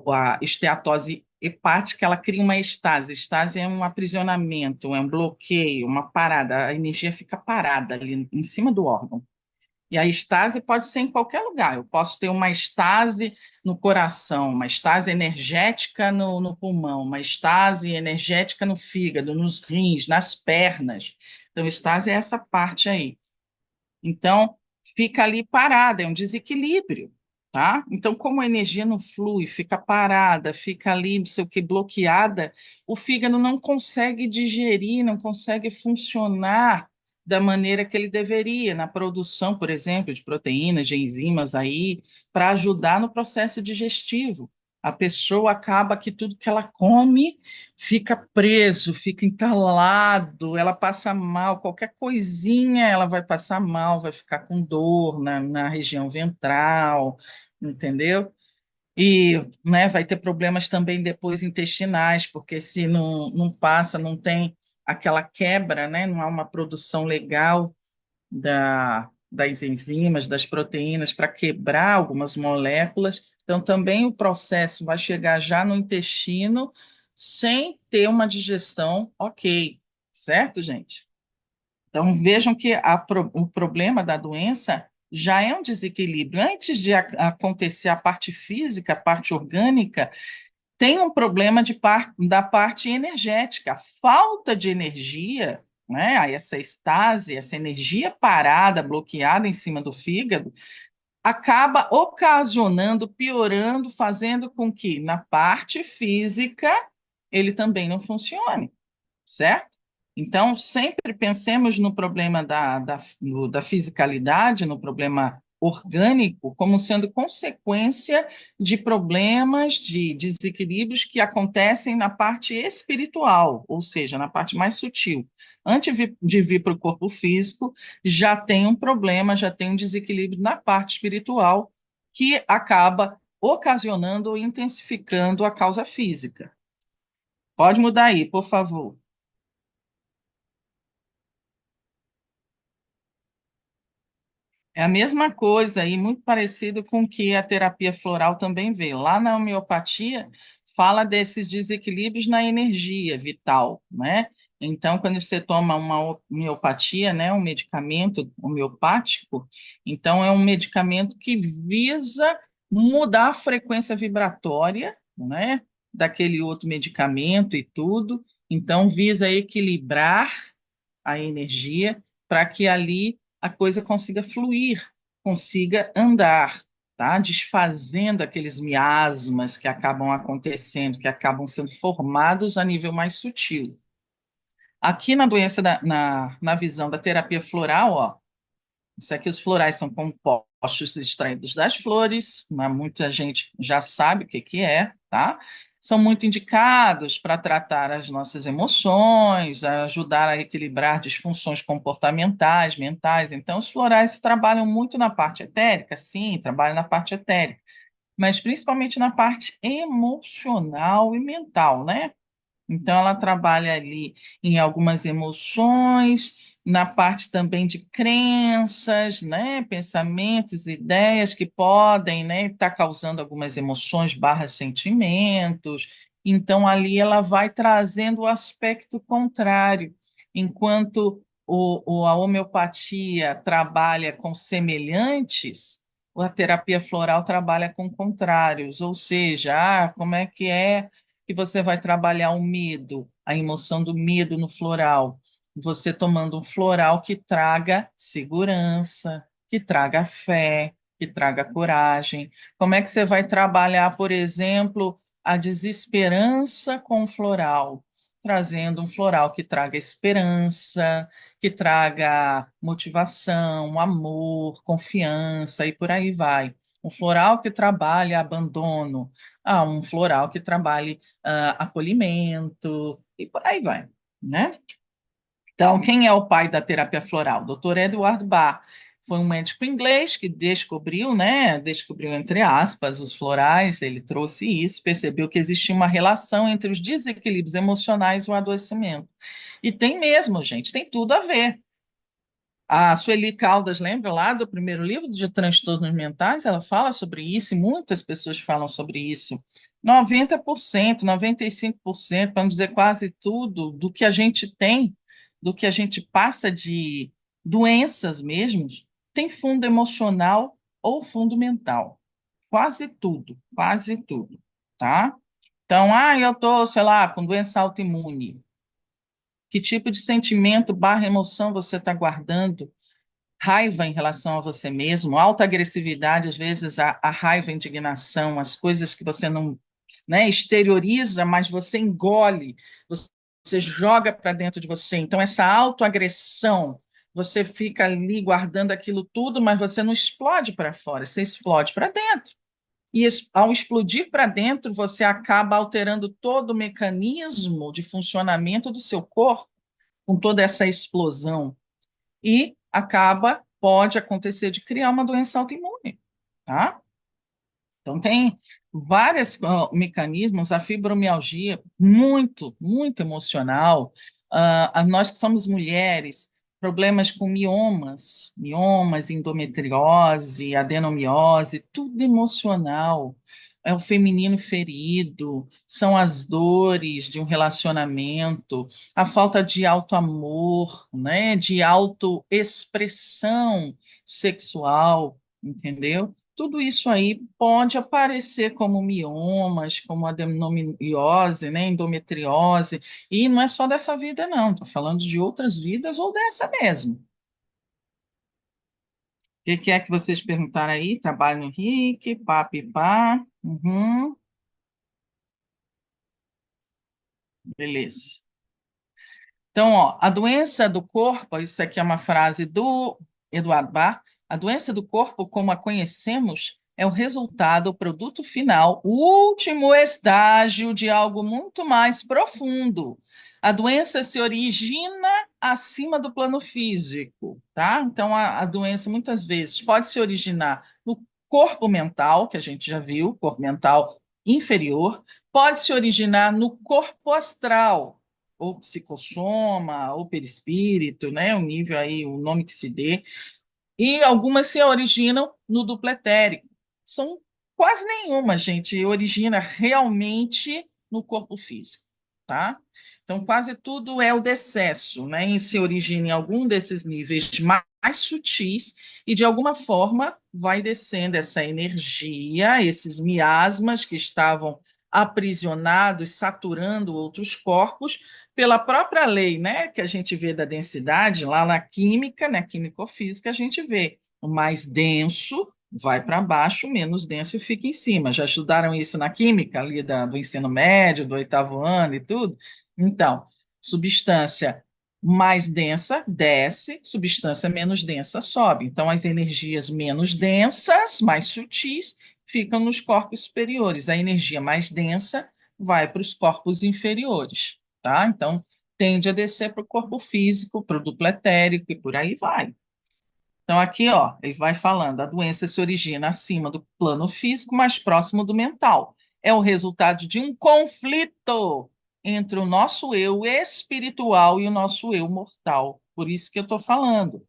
A esteatose hepática, ela cria uma estase. Estase é um aprisionamento, é um bloqueio, uma parada. A energia fica parada ali em cima do órgão. E a estase pode ser em qualquer lugar. Eu posso ter uma estase no coração, uma estase energética no pulmão, uma estase energética no fígado, nos rins, nas pernas. Então, estase é essa parte aí. Então, fica ali parada, é um desequilíbrio, tá? Então, como a energia não flui, fica parada, fica ali, não sei o que, bloqueada, o fígado não consegue digerir, não consegue funcionar da maneira que ele deveria, na produção, por exemplo, de proteínas, de enzimas aí, para ajudar no processo digestivo. A pessoa acaba que tudo que ela come fica preso, fica entalado, ela passa mal, qualquer coisinha ela vai passar mal, vai ficar com dor na região ventral, entendeu? E, né, vai ter problemas também depois intestinais, porque se não passa, não tem aquela quebra, né, não há uma produção legal das enzimas, das proteínas, para quebrar algumas moléculas. Então, também o processo vai chegar já no intestino sem ter uma digestão ok, certo, gente? Então, vejam que o problema da doença já é um desequilíbrio. Antes de acontecer a parte física, a parte orgânica, tem um problema da parte energética. A falta de energia, né? Aí essa estase, essa energia parada, bloqueada em cima do fígado, acaba ocasionando, piorando, fazendo com que na parte física ele também não funcione, certo? Então, sempre pensemos no problema da fisicalidade, no problema orgânico, como sendo consequência de problemas, de desequilíbrios que acontecem na parte espiritual, ou seja, na parte mais sutil. Antes de vir para o corpo físico, já tem um problema, já tem um desequilíbrio na parte espiritual, que acaba ocasionando ou intensificando a causa física. Pode mudar aí, por favor. É a mesma coisa e muito parecido com o que a terapia floral também vê. Lá na homeopatia, fala desses desequilíbrios na energia vital, né? Então, quando você toma uma homeopatia, né, um medicamento homeopático, então é um medicamento que visa mudar a frequência vibratória, né, daquele outro medicamento e tudo. Então, visa equilibrar a energia para que ali a coisa consiga fluir, consiga andar, tá? Desfazendo aqueles miasmas que acabam acontecendo, que acabam sendo formados a nível mais sutil. Aqui na doença, na visão da terapia floral, ó, isso aqui, os florais são compostos extraídos das flores, né? Muita gente já sabe o que que é, tá? São muito indicados para tratar as nossas emoções, ajudar a equilibrar disfunções comportamentais, mentais. Então, os florais trabalham muito na parte etérica, sim, trabalham na parte etérica, mas principalmente na parte emocional e mental, né? Então, ela trabalha ali em algumas emoções, na parte também de crenças, né? Pensamentos, ideias que podem, né, estar causando algumas emoções barra sentimentos. Então, ali ela vai trazendo o aspecto contrário, enquanto a homeopatia trabalha com semelhantes, a terapia floral trabalha com contrários, ou seja, como é que você vai trabalhar o medo, a emoção do medo no floral. Você tomando um floral que traga segurança, que traga fé, que traga coragem. Como é que você vai trabalhar, por exemplo, a desesperança com o floral? Trazendo um floral que traga esperança, que traga motivação, amor, confiança e por aí vai. Um floral que trabalha abandono, um floral que trabalhe acolhimento, e por aí vai, né? Então, quem é o pai da terapia floral? Dr. Edward Bach foi um médico inglês que descobriu, né, descobriu entre aspas os florais, ele trouxe isso, percebeu que existia uma relação entre os desequilíbrios emocionais e o adoecimento. E tem mesmo, gente, tem tudo a ver. A Sueli Caldas, lembra lá do primeiro livro de transtornos mentais? Ela fala sobre isso e muitas pessoas falam sobre isso. 90%, 95%, vamos dizer quase tudo, do que a gente tem, do que a gente passa de doenças mesmo, tem fundo emocional ou fundo mental. Quase tudo, tá? Então, eu tô, sei lá, com doença autoimune. Que tipo de sentimento barra emoção você está guardando? Raiva em relação a você mesmo, alta agressividade, às vezes a raiva, a indignação, as coisas que você não, né, exterioriza, mas você engole, você joga para dentro de você. Então, essa autoagressão, você fica ali guardando aquilo tudo, mas você não explode para fora, você explode para dentro. E ao explodir para dentro, você acaba alterando todo o mecanismo de funcionamento do seu corpo, com toda essa explosão e pode acontecer de criar uma doença autoimune, tá? Então, tem vários mecanismos, a fibromialgia, muito emocional. Nós que somos mulheres, problemas com miomas, endometriose, adenomiose, tudo emocional. É o feminino ferido, são as dores de um relacionamento, a falta de auto-amor, né, de autoexpressão sexual, entendeu? Tudo isso aí pode aparecer como miomas, como adenomiose, né, endometriose, e não é só dessa vida, não, estou falando de outras vidas ou dessa mesmo. O que é que vocês perguntaram aí? Trabalho no RIC, pá, pá. Uhum, beleza. Então, ó, a doença do corpo, isso aqui é uma frase do Eduardo Bar, a doença do corpo, como a conhecemos, é o resultado, o produto final, o último estágio de algo muito mais profundo. A doença se origina acima do plano físico, tá? Então, a doença, muitas vezes, pode se originar no corpo mental, que a gente já viu, corpo mental inferior, pode se originar no corpo astral, ou psicossoma, ou perispírito, né? O nível aí, o nome que se dê. E algumas se originam no duplo etérico. São quase nenhuma, gente, origina realmente no corpo físico, tá? Então, quase tudo é o decesso, né? E se origina em algum desses níveis mais sutis e, de alguma forma, vai descendo essa energia, esses miasmas que estavam aprisionados, saturando outros corpos, pela própria lei, né, que a gente vê da densidade, lá na química, na químico-física, a gente vê o mais denso vai para baixo, o menos denso fica em cima. Já estudaram isso na química, ali do ensino médio, do oitavo ano e tudo? Então, substância mais densa desce, substância menos densa sobe. Então, as energias menos densas, mais sutis, ficam nos corpos superiores. A energia mais densa vai para os corpos inferiores, tá? Então, tende a descer para o corpo físico, para o duplo etérico e por aí vai. Então, aqui, ó, ele vai falando, a doença se origina acima do plano físico, mais próximo do mental. É o resultado de um conflito entre o nosso eu espiritual e o nosso eu mortal. Por isso que eu estou falando.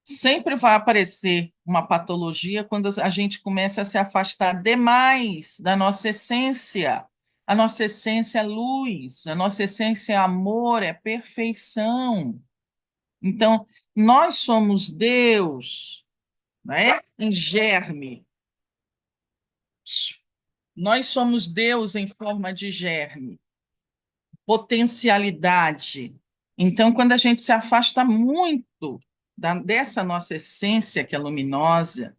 Sempre vai aparecer uma patologia quando a gente começa a se afastar demais da nossa essência. A nossa essência é luz, a nossa essência é amor, é perfeição. Então, nós somos Deus, né? Em germe. Nós somos Deus em forma de germe, potencialidade. Então, quando a gente se afasta muito dessa nossa essência que é luminosa,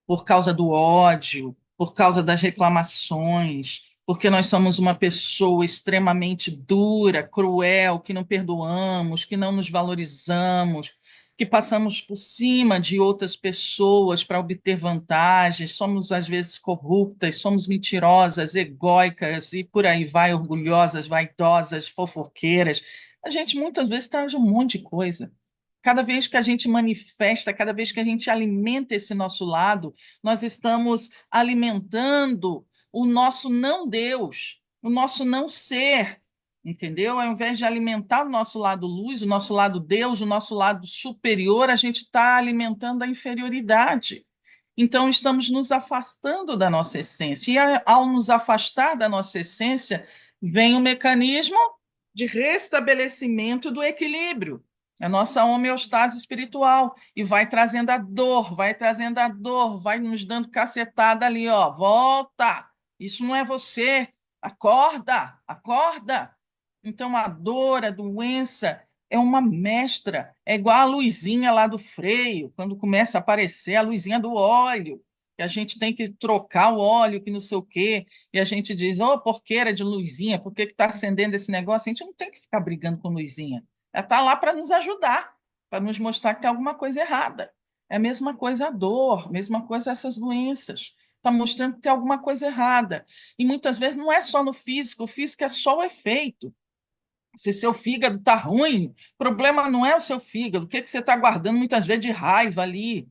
por causa do ódio, por causa das reclamações, porque nós somos uma pessoa extremamente dura, cruel, que não perdoamos, que não nos valorizamos, que passamos por cima de outras pessoas para obter vantagens, somos às vezes corruptas, somos mentirosas, egóicas e por aí vai, orgulhosas, vaidosas, fofoqueiras. A gente muitas vezes traz um monte de coisa. Cada vez que a gente manifesta, cada vez que a gente alimenta esse nosso lado, nós estamos alimentando o nosso não Deus, o nosso não ser. entendeu? Ao invés de alimentar o nosso lado luz, o nosso lado Deus, o nosso lado superior, a gente está alimentando a inferioridade. Então, estamos nos afastando da nossa essência. E ao nos afastar da nossa essência, vem o mecanismo de restabelecimento do equilíbrio, a nossa homeostase espiritual, e vai trazendo a dor, vai nos dando cacetada ali, ó, volta, isso não é você, acorda, acorda. Então, a dor, a doença é uma mestra, é igual a luzinha lá do freio, quando começa a aparecer a luzinha do óleo, que a gente tem que trocar o óleo, que não sei o quê, e a gente diz, ô, porqueira de luzinha, por que está acendendo esse negócio? A gente não tem que ficar brigando com luzinha. Ela está lá para nos ajudar, para nos mostrar que tem alguma coisa errada. É a mesma coisa a dor, a mesma coisa essas doenças. Está mostrando que tem alguma coisa errada. E muitas vezes não é só no físico, o físico é só o efeito. Se seu fígado está ruim, o problema não é o seu fígado. O que, que você está guardando muitas vezes de raiva ali,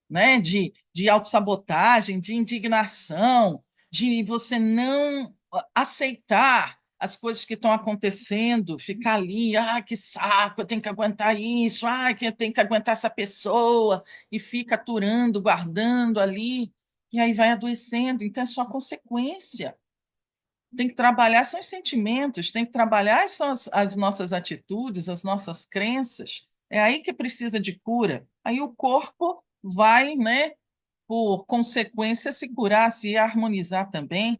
né? De autossabotagem, de indignação, de você não aceitar as coisas que estão acontecendo, ficar ali, ah, que saco, eu tenho que aguentar isso, ah, que eu tenho que aguentar essa pessoa, e fica aturando, guardando ali, e aí vai adoecendo. Então é só consequência. Tem que trabalhar são os sentimentos, tem que trabalhar são as nossas atitudes, as nossas crenças. É aí que precisa de cura. Aí o corpo vai, né, por consequência, se curar, se harmonizar também.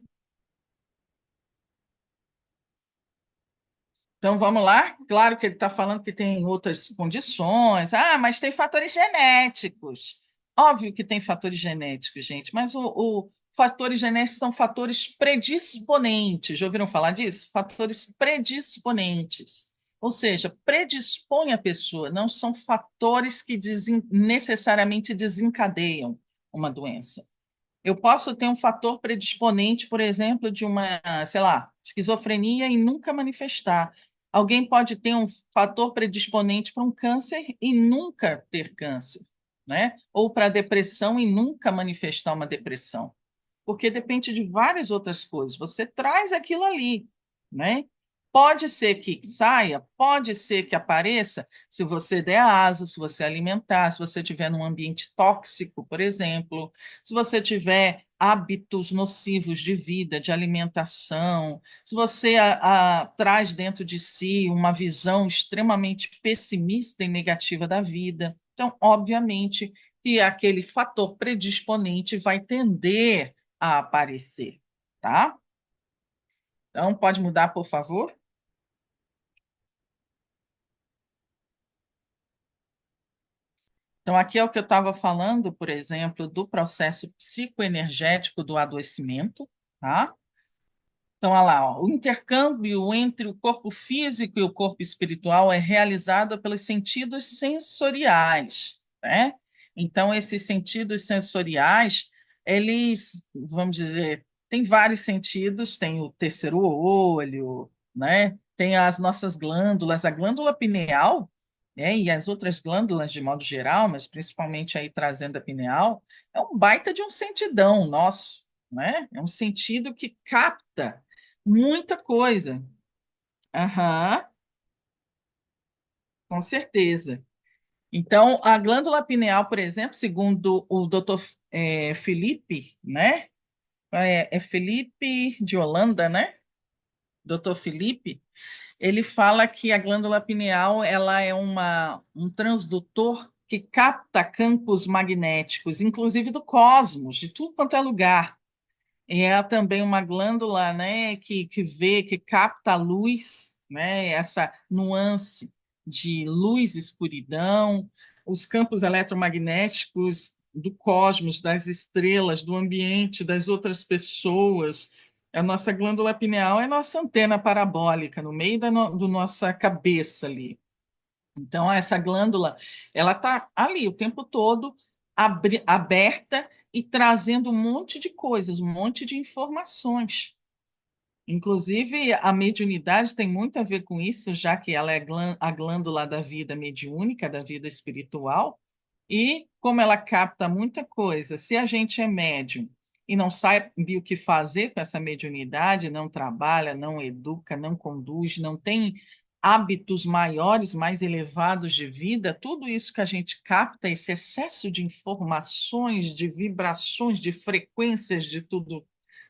Então vamos lá. Claro que ele está falando que tem outras condições. Ah, mas tem fatores genéticos. Óbvio que tem fatores genéticos, gente, mas o fatores genéticos são fatores predisponentes. Já ouviram falar disso? Fatores predisponentes. Ou seja, predispõe a pessoa, não são fatores que necessariamente desencadeiam uma doença. Eu posso ter um fator predisponente, por exemplo, de uma, sei lá, esquizofrenia e nunca manifestar. Alguém pode ter um fator predisponente para um câncer e nunca ter câncer, né? Ou para depressão e nunca manifestar uma depressão, porque depende de várias outras coisas. Você traz aquilo ali, né? Pode ser que saia, pode ser que apareça, se você der asa, se você alimentar, se você estiver num ambiente tóxico, por exemplo, se você tiver hábitos nocivos de vida, de alimentação, se você traz dentro de si uma visão extremamente pessimista e negativa da vida. Então, obviamente, que aquele fator predisponente vai tender a aparecer, tá? Então, pode mudar, por favor? Então, aqui é o que eu estava falando, por exemplo, do processo psicoenergético do adoecimento, tá? Então, olha lá, ó, o intercâmbio entre o corpo físico e o corpo espiritual é realizado pelos sentidos sensoriais, né? Então, esses sentidos sensoriais, eles, vamos dizer, tem vários sentidos, tem o terceiro olho, né? Tem as nossas glândulas, a glândula pineal, né? E as outras glândulas de modo geral, mas principalmente aí trazendo a pineal, é um baita de um sentidão nosso, né? É um sentido que capta muita coisa. Aham, com certeza. Então, a glândula pineal, por exemplo, segundo o doutor Felipe, né? É Felipe de Holanda, né? Doutor Felipe, ele fala que a glândula pineal ela é um transdutor que capta campos magnéticos, inclusive do cosmos, de tudo quanto é lugar. E é também uma glândula, né, que vê, que capta a luz, né, essa nuance de luz e escuridão, os campos eletromagnéticos do cosmos, das estrelas, do ambiente, das outras pessoas. A nossa glândula pineal é a nossa antena parabólica, no meio do nossa cabeça ali. Então, essa glândula, ela está ali o tempo todo aberta e trazendo um monte de coisas, um monte de informações. Inclusive, a mediunidade tem muito a ver com isso, já que ela é a glândula da vida mediúnica, da vida espiritual, e como ela capta muita coisa, se a gente é médium e não sabe o que fazer com essa mediunidade, não trabalha, não educa, não conduz, não tem hábitos maiores, mais elevados de vida, tudo isso que a gente capta, esse excesso de informações, de vibrações, de frequências, de tudo,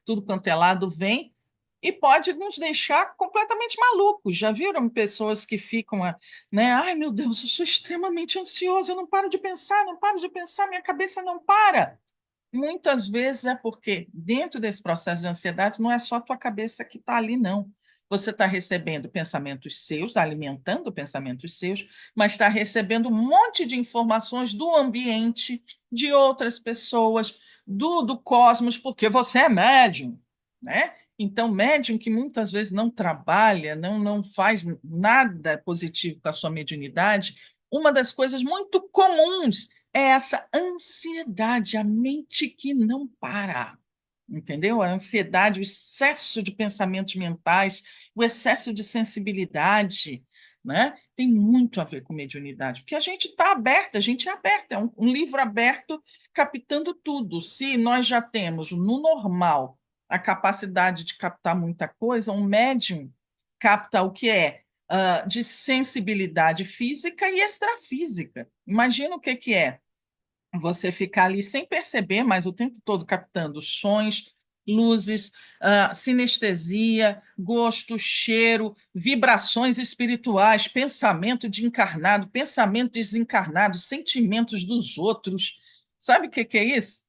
tudo quanto é lado vem e pode nos deixar completamente malucos. Já viram pessoas que ficam, né? Ai, meu Deus, eu sou extremamente ansioso, eu não paro de pensar, não paro de pensar, minha cabeça não para. Muitas vezes é porque dentro desse processo de ansiedade não é só a tua cabeça que está ali, não. Você está recebendo pensamentos seus, está alimentando pensamentos seus, mas está recebendo um monte de informações do ambiente, de outras pessoas, do cosmos, porque você é médium, né? Então, médium que muitas vezes não trabalha, não faz nada positivo com a sua mediunidade, uma das coisas muito comuns é essa ansiedade, a mente que não para, entendeu? A ansiedade, o excesso de pensamentos mentais, o excesso de sensibilidade, né? Tem muito a ver com mediunidade, porque a gente está aberta, a gente é aberta, é um livro aberto captando tudo. Se nós já temos no normal a capacidade de captar muita coisa, um médium capta o que é de sensibilidade física e extrafísica. Imagina o que, que é você ficar ali sem perceber, mas o tempo todo captando sons, luzes, sinestesia, gosto, cheiro, vibrações espirituais, pensamento de encarnado, pensamento desencarnado, sentimentos dos outros. Sabe o que, que é isso?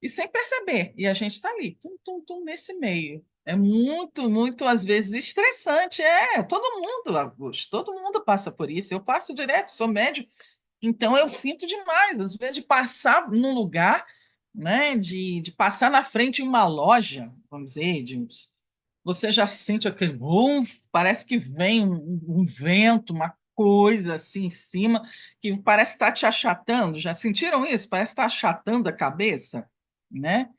E sem perceber. E a gente está ali, tum, tum, tum, nesse meio. É muito, muito, às vezes, estressante. É, todo mundo, Augusto, todo mundo passa por isso. Eu passo direto, sou médium, então eu sinto demais, às vezes, de passar num lugar, né, de passar na frente de uma loja, vamos dizer, você já sente aquele, parece que vem um vento, uma coisa assim em cima, que parece estar te achatando. Já sentiram isso? Parece estar achatando a cabeça, né?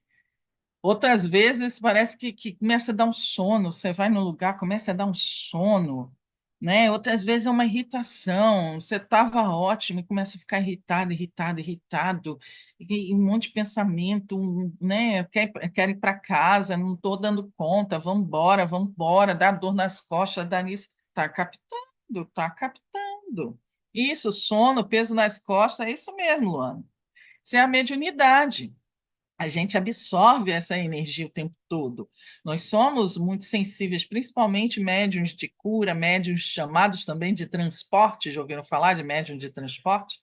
Outras vezes parece que começa a dar um sono, você vai no lugar, começa a dar um sono, né? Outras vezes é uma irritação, você estava ótimo e começa a ficar irritado, irritado, irritado, e um monte de pensamento, né? Quero ir para casa, não estou dando conta, vamos embora, dá dor nas costas, dá nisso. Está captando, está captando. Isso, sono, peso nas costas, é isso mesmo, Luana. Isso é a mediunidade. A gente absorve essa energia o tempo todo. Nós somos muito sensíveis, principalmente médiuns de cura, médiuns chamados também de transporte. Já ouviram falar de médium de transporte?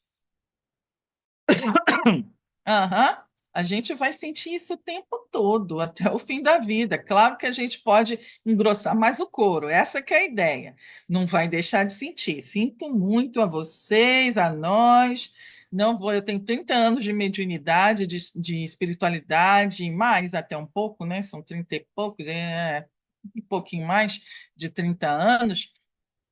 Aham. A gente vai sentir isso o tempo todo, até o fim da vida. Claro que a gente pode engrossar mais o couro, essa que é a ideia. Não vai deixar de sentir. Sinto muito a vocês, a nós. Não vou, eu tenho 30 anos de mediunidade, de espiritualidade, mais até um pouco, né? São 30 e poucos, um pouquinho mais de 30 anos.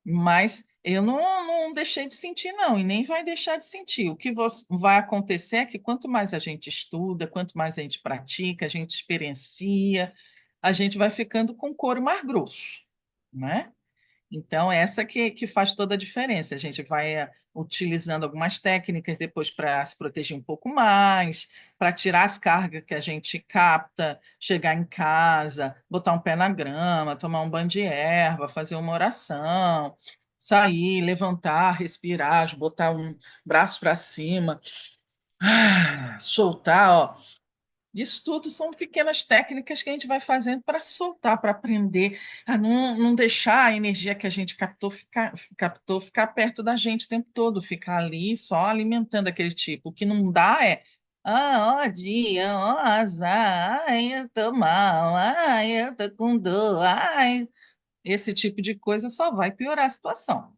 Mas eu não deixei de sentir, não, e nem vai deixar de sentir. O que vai acontecer é que quanto mais a gente estuda, quanto mais a gente pratica, a gente experiencia, a gente vai ficando com o couro mais grosso, né? Então, essa que faz toda a diferença. A gente vai utilizando algumas técnicas depois para se proteger um pouco mais, para tirar as cargas que a gente capta, chegar em casa, botar um pé na grama, tomar um banho de erva, fazer uma oração, sair, levantar, respirar, botar um braço para cima, soltar, ó. Isso tudo são pequenas técnicas que a gente vai fazendo para soltar, para aprender a não deixar a energia que a gente captou ficar perto da gente o tempo todo, ficar ali só alimentando aquele tipo. O que não dá é, ó dia, ó azar, ai, eu tô mal, ai, eu tô com dor, ai. Esse tipo de coisa só vai piorar a situação,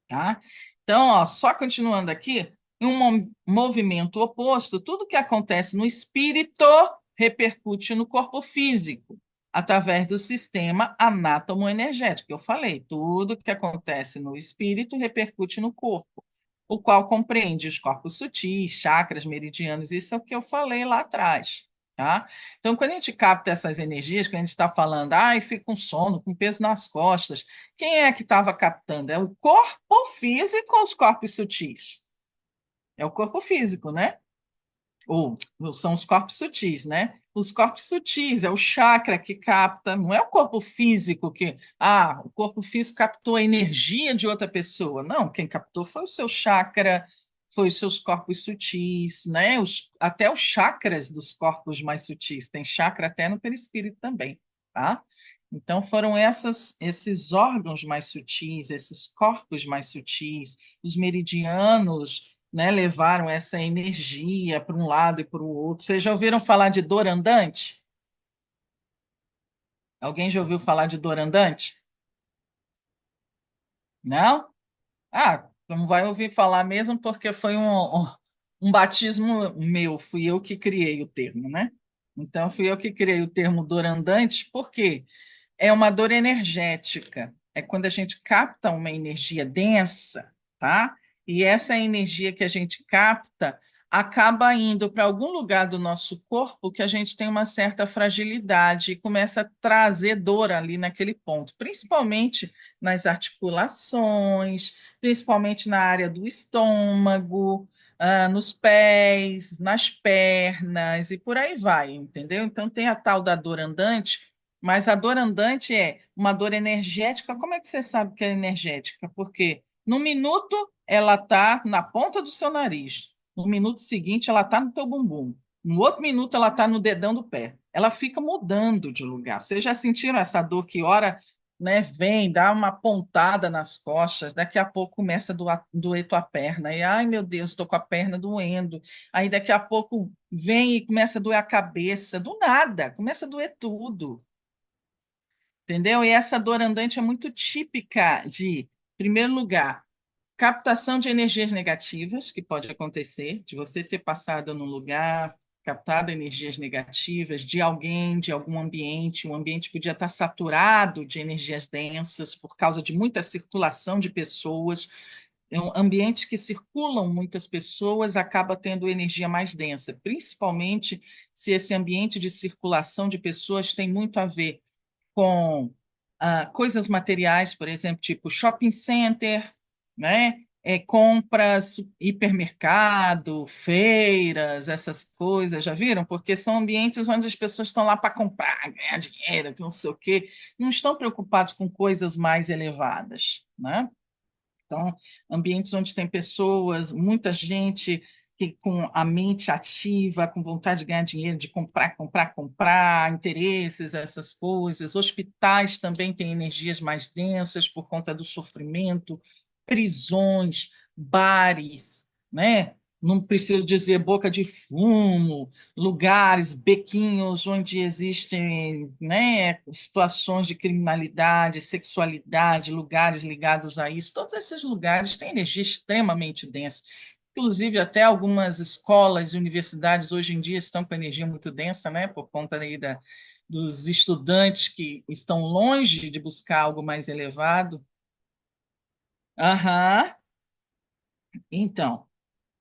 tá? Então, ó, só continuando aqui, em um movimento oposto, tudo que acontece no espírito repercute no corpo físico, através do sistema anátomo-energético. Eu falei, tudo que acontece no espírito repercute no corpo, o qual compreende os corpos sutis, chakras, meridianos, isso é o que eu falei lá atrás. Tá? Então, quando a gente capta essas energias, quando a gente está falando, ai, fica com sono, com peso nas costas, quem é que estava captando? É o corpo físico ou os corpos sutis? É o corpo físico, né? ou são os corpos sutis, né? Os corpos sutis, é o chakra que capta, não é o corpo físico que, o corpo físico captou a energia de outra pessoa. Não, quem captou foi o seu chakra, foi os seus corpos sutis, né? Até os chakras dos corpos mais sutis, tem chakra até no perispírito também, tá? Então foram esses órgãos mais sutis, esses corpos mais sutis, os meridianos, né, levaram essa energia para um lado e para o outro. Vocês já ouviram falar de dor andante? Alguém já ouviu falar de dor andante? Não? Não vai ouvir falar mesmo porque foi um batismo meu, fui eu que criei o termo, né? Então, fui eu que criei o termo dor andante, por quê? É uma dor energética. É quando a gente capta uma energia densa, tá? E essa energia que a gente capta acaba indo para algum lugar do nosso corpo que a gente tem uma certa fragilidade e começa a trazer dor ali naquele ponto, principalmente nas articulações, principalmente na área do estômago, nos pés, nas pernas e por aí vai, entendeu? Então tem a tal da dor andante, mas a dor andante é uma dor energética. Como é que você sabe que é energética? Porque no minuto ela está na ponta do seu nariz, no minuto seguinte ela está no teu bumbum, no outro minuto ela está no dedão do pé. Ela fica mudando de lugar. Vocês já sentiram essa dor que hora, né, vem, dá uma pontada nas costas, daqui a pouco começa a doer tua perna, e ai meu Deus, estou com a perna doendo. Aí daqui a pouco vem e começa a doer a cabeça, do nada, começa a doer tudo. Entendeu? E essa dor andante é muito típica de, em primeiro lugar, captação de energias negativas, que pode acontecer, de você ter passado num lugar, captado energias negativas de alguém, de algum ambiente, o ambiente podia estar saturado de energias densas por causa de muita circulação de pessoas. Ambientes que circulam muitas pessoas acaba tendo energia mais densa, principalmente se esse ambiente de circulação de pessoas tem muito a ver com coisas materiais, por exemplo, tipo shopping center, né? Compras, hipermercado, feiras, essas coisas, já viram? Porque são ambientes onde as pessoas estão lá para comprar, ganhar dinheiro, não sei o quê, não estão preocupados com coisas mais elevadas, né? Então, ambientes onde tem pessoas, muita gente que com a mente ativa, com vontade de ganhar dinheiro, de comprar, comprar, comprar, interesses, essas coisas. Hospitais também têm energias mais densas por conta do sofrimento, prisões, bares, né? Não preciso dizer boca de fumo, lugares, bequinhos onde existem, né, situações de criminalidade, sexualidade, lugares ligados a isso. Todos esses lugares têm energia extremamente densa. Inclusive, até algumas escolas e universidades hoje em dia estão com energia muito densa, né, por conta aí dos estudantes que estão longe de buscar algo mais elevado. Aham. Então,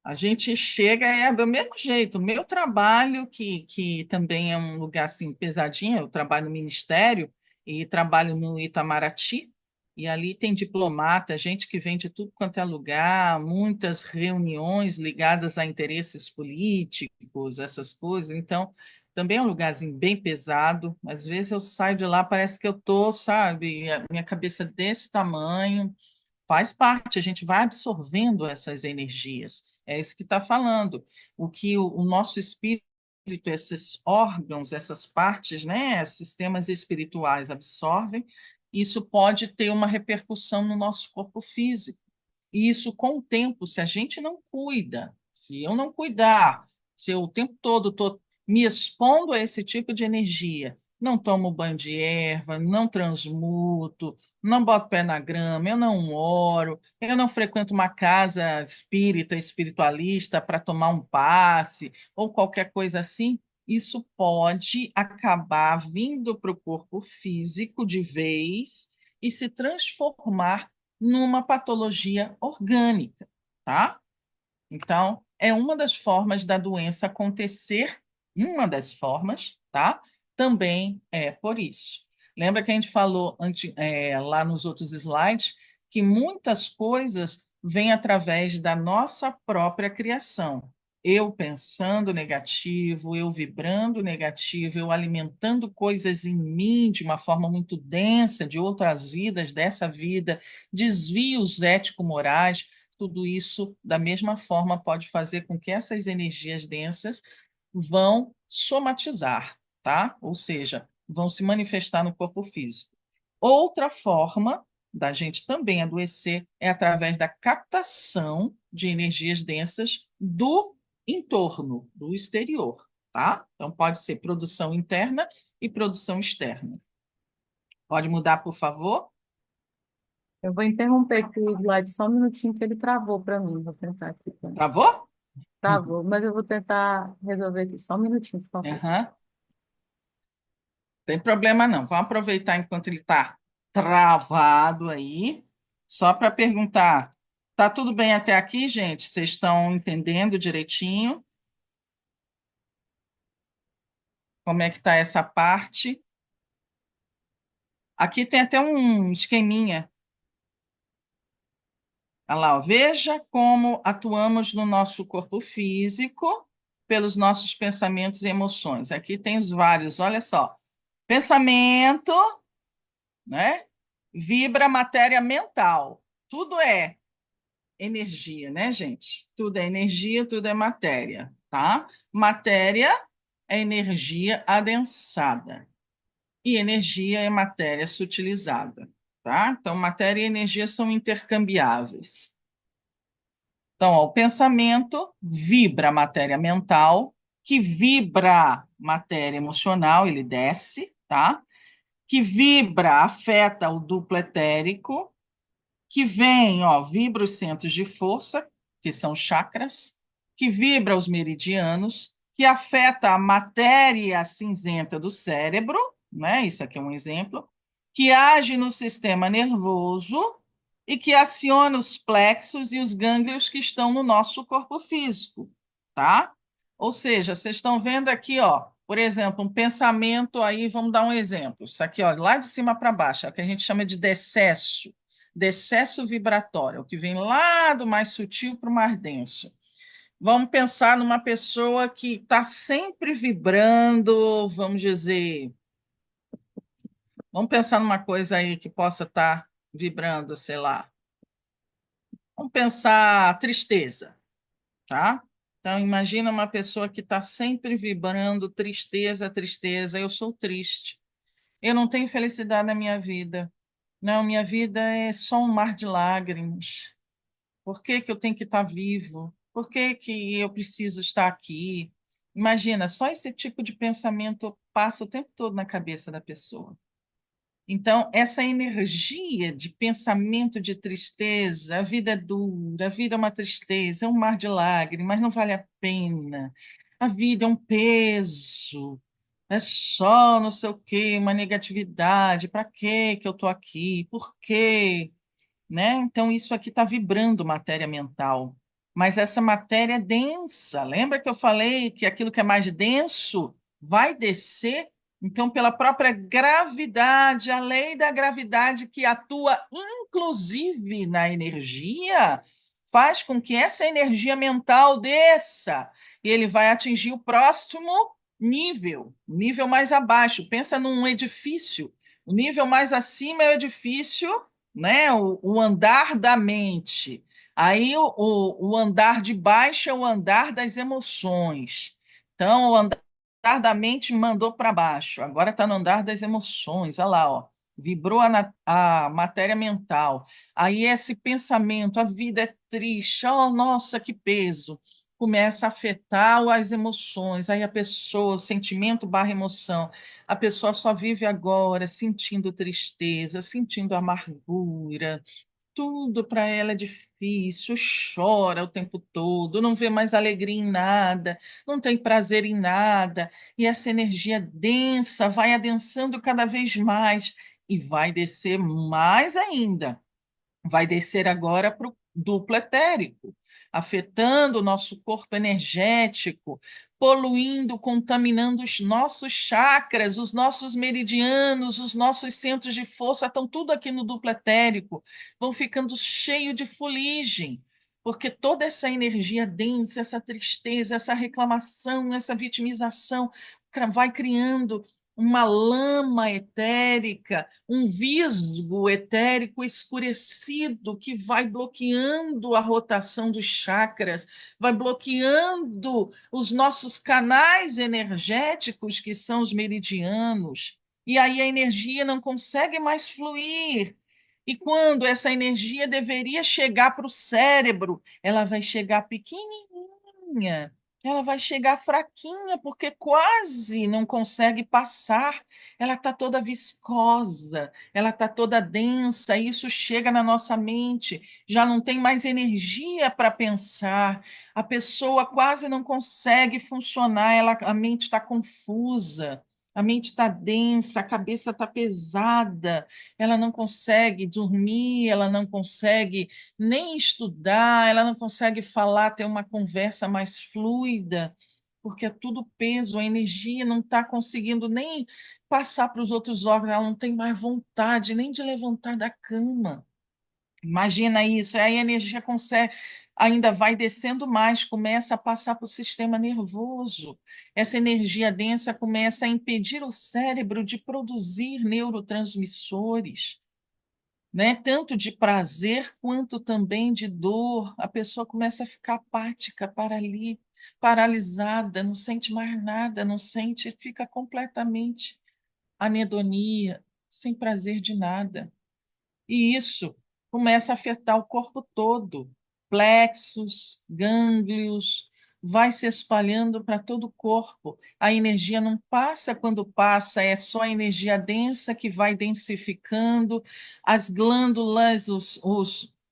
a gente chega do mesmo jeito. O meu trabalho, que também é um lugar assim pesadinho, eu trabalho no Ministério e trabalho no Itamaraty, e ali tem diplomata, gente que vem de tudo quanto é lugar, muitas reuniões ligadas a interesses políticos, essas coisas. Então, também é um lugarzinho bem pesado. Às vezes eu saio de lá, parece que eu tô, sabe, a minha cabeça desse tamanho. Faz parte, a gente vai absorvendo essas energias. É isso que está falando. O que o nosso espírito, esses órgãos, essas partes, né, sistemas espirituais absorvem, isso pode ter uma repercussão no nosso corpo físico. E isso, com o tempo, se a gente não cuida, se eu não cuidar, se eu o tempo todo estou me expondo a esse tipo de energia, não tomo banho de erva, não transmuto, não boto pé na grama, eu não oro, eu não frequento uma casa espírita, espiritualista para tomar um passe ou qualquer coisa assim, isso pode acabar vindo para o corpo físico de vez e se transformar numa patologia orgânica, tá? Então, é uma das formas da doença acontecer, uma das formas, tá? Também é por isso. Lembra que a gente falou lá nos outros slides que muitas coisas vêm através da nossa própria criação. eu pensando negativo, eu vibrando negativo, eu alimentando coisas em mim de uma forma muito densa, de outras vidas, dessa vida, desvios ético-morais, tudo isso, da mesma forma, pode fazer com que essas energias densas vão somatizar, tá? Ou seja, vão se manifestar no corpo físico. Outra forma da gente também adoecer é através da captação de energias densas do entorno, do exterior, tá? Então pode ser produção interna e produção externa. Pode mudar, por favor? Eu vou interromper aqui o slide só um minutinho que ele travou para mim. Vou tentar aqui. Travou? Travou, mas eu vou tentar resolver aqui só um minutinho, por favor. Aham. Tem problema não. Vamos aproveitar enquanto ele está travado aí, só para perguntar: tá tudo bem até aqui, gente? Vocês estão entendendo direitinho? Como é que está essa parte? Aqui tem até um esqueminha. Olha lá, ó. Veja como atuamos no nosso corpo físico pelos nossos pensamentos e emoções. Aqui tem os vários, olha só. Pensamento, né? Vibra matéria mental. Tudo é energia, né, gente? Tudo é energia, tudo é matéria, tá? Matéria é energia adensada e energia é matéria sutilizada, tá? Então, matéria e energia são intercambiáveis. Então, ó, o pensamento vibra a matéria mental, que vibra matéria emocional, ele desce, tá? Que vibra, afeta o duplo etérico, que vem, ó, vibra os centros de força, que são chakras, que vibra os meridianos, que afeta a matéria cinzenta do cérebro, né? Isso aqui é um exemplo, que age no sistema nervoso e que aciona os plexos e os gânglios que estão no nosso corpo físico, tá? Ou seja, vocês estão vendo aqui, ó, por exemplo, um pensamento aí, vamos dar um exemplo. Isso aqui, ó, lá de cima para baixo, é o que a gente chama de decesso vibratório, o que vem lá do mais sutil para o mais denso. Vamos pensar numa pessoa que está sempre vibrando, vamos dizer, vamos pensar numa coisa aí que possa estar vibrando, sei lá. Vamos pensar tristeza, tá? Então, imagina uma pessoa que está sempre vibrando tristeza, tristeza. Eu sou triste. Eu não tenho felicidade na minha vida. Não, minha vida é só um mar de lágrimas. Por que que eu tenho que estar vivo? Por que que eu preciso estar aqui? Imagina, só esse tipo de pensamento passa o tempo todo na cabeça da pessoa. Então, essa energia de pensamento de tristeza, a vida é dura, a vida é uma tristeza, é um mar de lágrimas, não vale a pena. A vida é um peso, é só não sei o quê, uma negatividade. Para que que eu estou aqui? Por quê? Né? Então, isso aqui está vibrando matéria mental. Mas essa matéria é densa. Lembra que eu falei que aquilo que é mais denso vai descer? Então, pela própria gravidade, a lei da gravidade que atua inclusive na energia, faz com que essa energia mental desça e ele vai atingir o próximo nível, nível mais abaixo. Pensa num edifício. O nível mais acima é o edifício, né? O andar da mente. Aí o andar de baixo é o andar das emoções. Então, o andar da mente mandou para baixo, agora está no andar das emoções. Olha lá, ó. Vibrou a matéria mental. Aí esse pensamento, a vida é triste, oh, nossa, que peso. Começa a afetar as emoções. Aí a pessoa, o sentimento barra emoção, a pessoa só vive agora sentindo tristeza, sentindo amargura, tudo para ela é difícil, chora o tempo todo, não vê mais alegria em nada, não tem prazer em nada, e essa energia densa vai adensando cada vez mais e vai descer mais ainda. Vai descer agora para o duplo etérico, afetando o nosso corpo energético, poluindo, contaminando os nossos chakras, os nossos meridianos, os nossos centros de força, estão tudo aqui no duplo etérico, vão ficando cheio de fuligem. porque toda essa energia densa, essa tristeza, essa reclamação, essa vitimização vai criando uma lama etérica, um visgo etérico escurecido que vai bloqueando a rotação dos chakras, vai bloqueando os nossos canais energéticos, que são os meridianos. E aí a energia não consegue mais fluir. E quando essa energia deveria chegar para o cérebro, ela vai chegar pequenininha, ela vai chegar fraquinha, porque quase não consegue passar. Ela está toda viscosa, ela está toda densa, e isso chega na nossa mente, já não tem mais energia para pensar, a pessoa quase não consegue funcionar, a mente está confusa. A mente está densa, a cabeça está pesada, ela não consegue dormir, ela não consegue nem estudar, ela não consegue falar, ter uma conversa mais fluida, porque é tudo peso, a energia não está conseguindo nem passar para os outros órgãos, ela não tem mais vontade nem de levantar da cama. Imagina isso, aí a energia consegue, ainda vai descendo mais, começa a passar para o sistema nervoso. Essa energia densa começa a impedir o cérebro de produzir neurotransmissores, né? Tanto de prazer quanto também de dor. A pessoa começa a ficar apática, paralisada, não sente mais nada, não sente, fica completamente anedonia, sem prazer de nada. E isso começa a afetar o corpo todo, plexos, gânglios, vai se espalhando para todo o corpo. A energia não passa quando passa, é só a energia densa que vai densificando. As glândulas,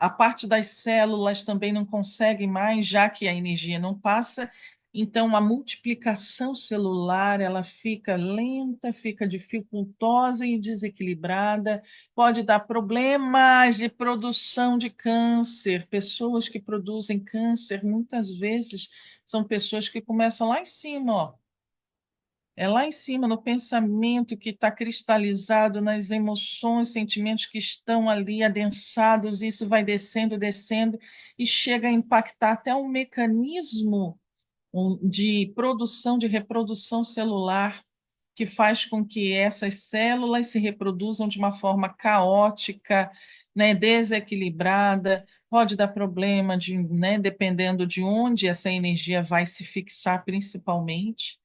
a parte das células também não conseguem mais, já que a energia não passa. Então, a multiplicação celular ela fica lenta, fica dificultosa e desequilibrada, pode dar problemas de produção de câncer. Pessoas que produzem câncer, muitas vezes, são pessoas que começam lá em cima, ó. É lá em cima, no pensamento que está cristalizado, nas emoções, sentimentos que estão ali adensados, isso vai descendo, descendo, e chega a impactar até um mecanismo de produção, de reprodução celular, que faz com que essas células se reproduzam de uma forma caótica, né, desequilibrada, pode dar problema né, dependendo de onde essa energia vai se fixar, principalmente,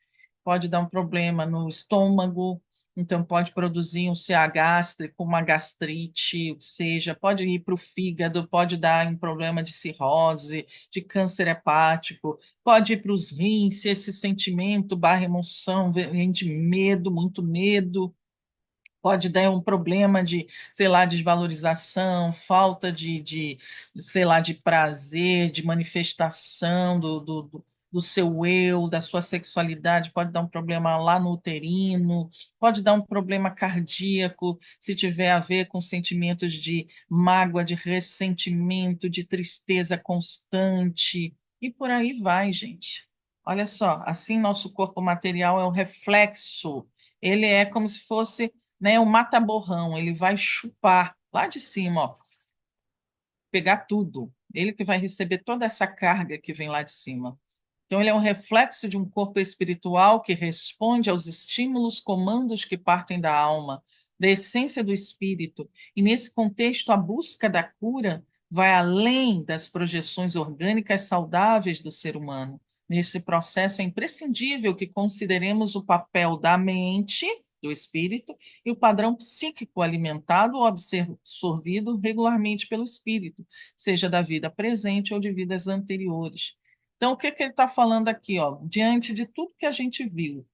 pode dar um problema no estômago, então pode produzir um CA gástrico, uma gastrite, ou seja, pode ir para o fígado, pode dar um problema de cirrose, de câncer hepático, pode ir para os rins, se esse sentimento barra emoção vem de medo, muito medo, pode dar um problema de, sei lá, desvalorização, falta sei lá, de prazer, de manifestação do seu eu, da sua sexualidade, pode dar um problema lá no uterino, pode dar um problema cardíaco, se tiver a ver com sentimentos de mágoa, de ressentimento, de tristeza constante, e por aí vai, gente. Olha só, assim nosso corpo material é o reflexo, ele é como se fosse, né, o mata-borrão, ele vai chupar lá de cima, ó, pegar tudo. Ele que vai receber toda essa carga que vem lá de cima. Então, ele é um reflexo de um corpo espiritual que responde aos estímulos, comandos que partem da alma, da essência do espírito. E, nesse contexto, a busca da cura vai além das projeções orgânicas saudáveis do ser humano. Nesse processo, é imprescindível que consideremos o papel da mente, do espírito, e o padrão psíquico alimentado ou absorvido regularmente pelo espírito, seja da vida presente ou de vidas anteriores. Então, o que ele está falando aqui? Ó? Diante de tudo que a gente viu,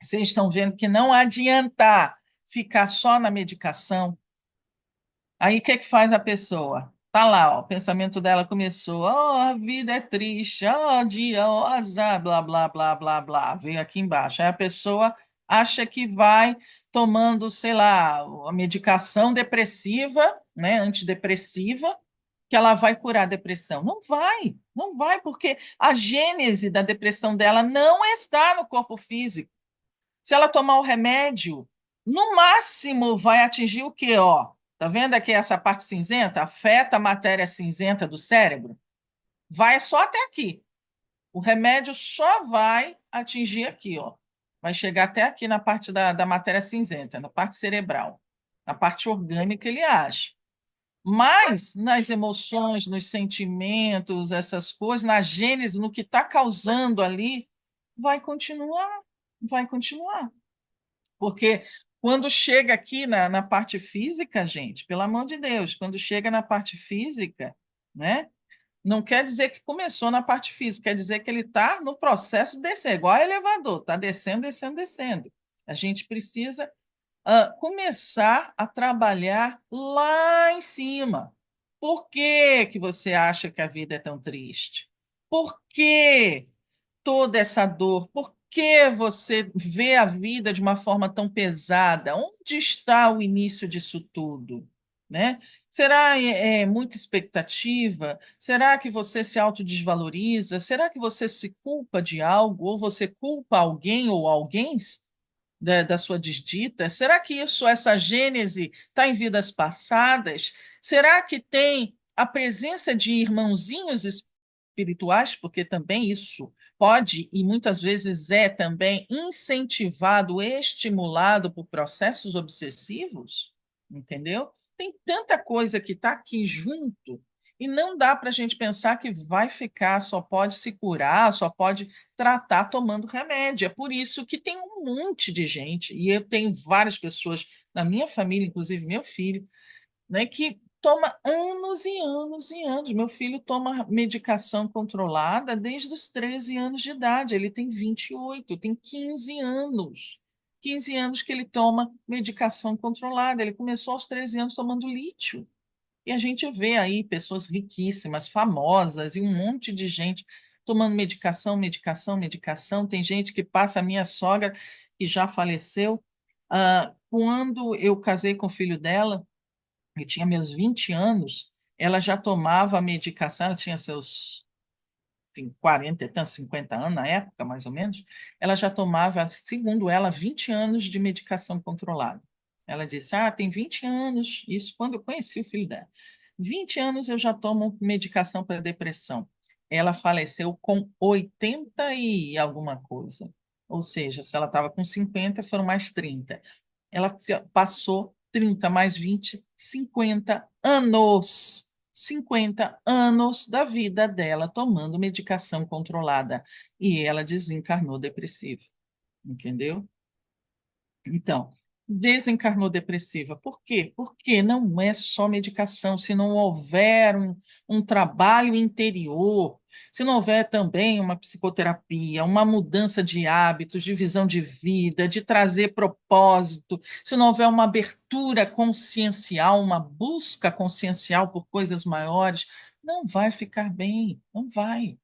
vocês estão vendo que não adianta ficar só na medicação. Aí, o que faz a pessoa? Tá lá, ó, o pensamento dela começou, oh, a vida é triste, oh, dia, oh, azar, blá, blá, blá, blá, blá, veio aqui embaixo. Aí a pessoa acha que vai tomando, sei lá, a medicação depressiva, né, antidepressiva, que ela vai curar a depressão. Não vai, não vai, porque a gênese da depressão dela não está no corpo físico. Se ela tomar o remédio, no máximo vai atingir o quê? Ó, tá vendo aqui essa parte cinzenta? Afeta a matéria cinzenta do cérebro. vai só até aqui. O remédio só vai atingir aqui, ó. Vai chegar até aqui na parte da matéria cinzenta, na parte cerebral. Na parte orgânica ele age. Mas nas emoções, nos sentimentos, essas coisas, na gênese, no que está causando ali, vai continuar, vai continuar. Porque quando chega aqui na parte física, gente, pelo amor de Deus, quando chega na parte física, né? Não quer dizer que começou na parte física, quer dizer que ele está no processo de descer, igual elevador, está descendo, descendo, descendo. A gente precisa começar a trabalhar lá em cima. Por que que você acha que a vida é tão triste? Por que toda essa dor? Por que você vê a vida de uma forma tão pesada? Onde está o início disso tudo? Né? Será muita expectativa? Será que você se autodesvaloriza? Será que você se culpa de algo? Ou você culpa alguém ou alguém da sua desdita? Será que essa gênese está em vidas passadas? Será que tem a presença de irmãozinhos espirituais? Porque também isso pode e muitas vezes é também incentivado, estimulado por processos obsessivos, entendeu? Tem tanta coisa que está aqui junto e não dá para a gente pensar que vai ficar, só pode se curar, só pode tratar tomando remédio. É por isso que tem um monte de gente, e eu tenho várias pessoas na minha família, inclusive meu filho, né, que toma anos e anos e anos. Meu filho toma medicação controlada desde os 13 anos de idade. Ele tem 28, tem 15 anos. 15 anos que ele toma medicação controlada. Ele começou aos 13 anos tomando lítio. E a gente vê aí pessoas riquíssimas, famosas, e um monte de gente tomando medicação, medicação, medicação. Tem gente que passa, a minha sogra, que já faleceu, quando eu casei com o filho dela, eu tinha meus 20 anos, ela já tomava a medicação, ela tinha seus 40 e tantos, 50 anos na época, mais ou menos, ela já tomava, segundo ela, 20 anos de medicação controlada. Ela disse: tem 20 anos, isso quando eu conheci o filho dela. 20 anos eu já tomo medicação para depressão. Ela faleceu com 80 e alguma coisa. Ou seja, se ela estava com 50, foram mais 30. Ela passou 30 mais 20, 50 anos. 50 anos da vida dela tomando medicação controlada. E ela desencarnou depressiva. Entendeu? Então, desencarnou depressiva. Por quê? Porque não é só medicação. Se não houver um trabalho interior, se não houver também uma psicoterapia, uma mudança de hábitos, de visão de vida, de trazer propósito, se não houver uma abertura consciencial, uma busca consciencial por coisas maiores, não vai ficar bem, não vai.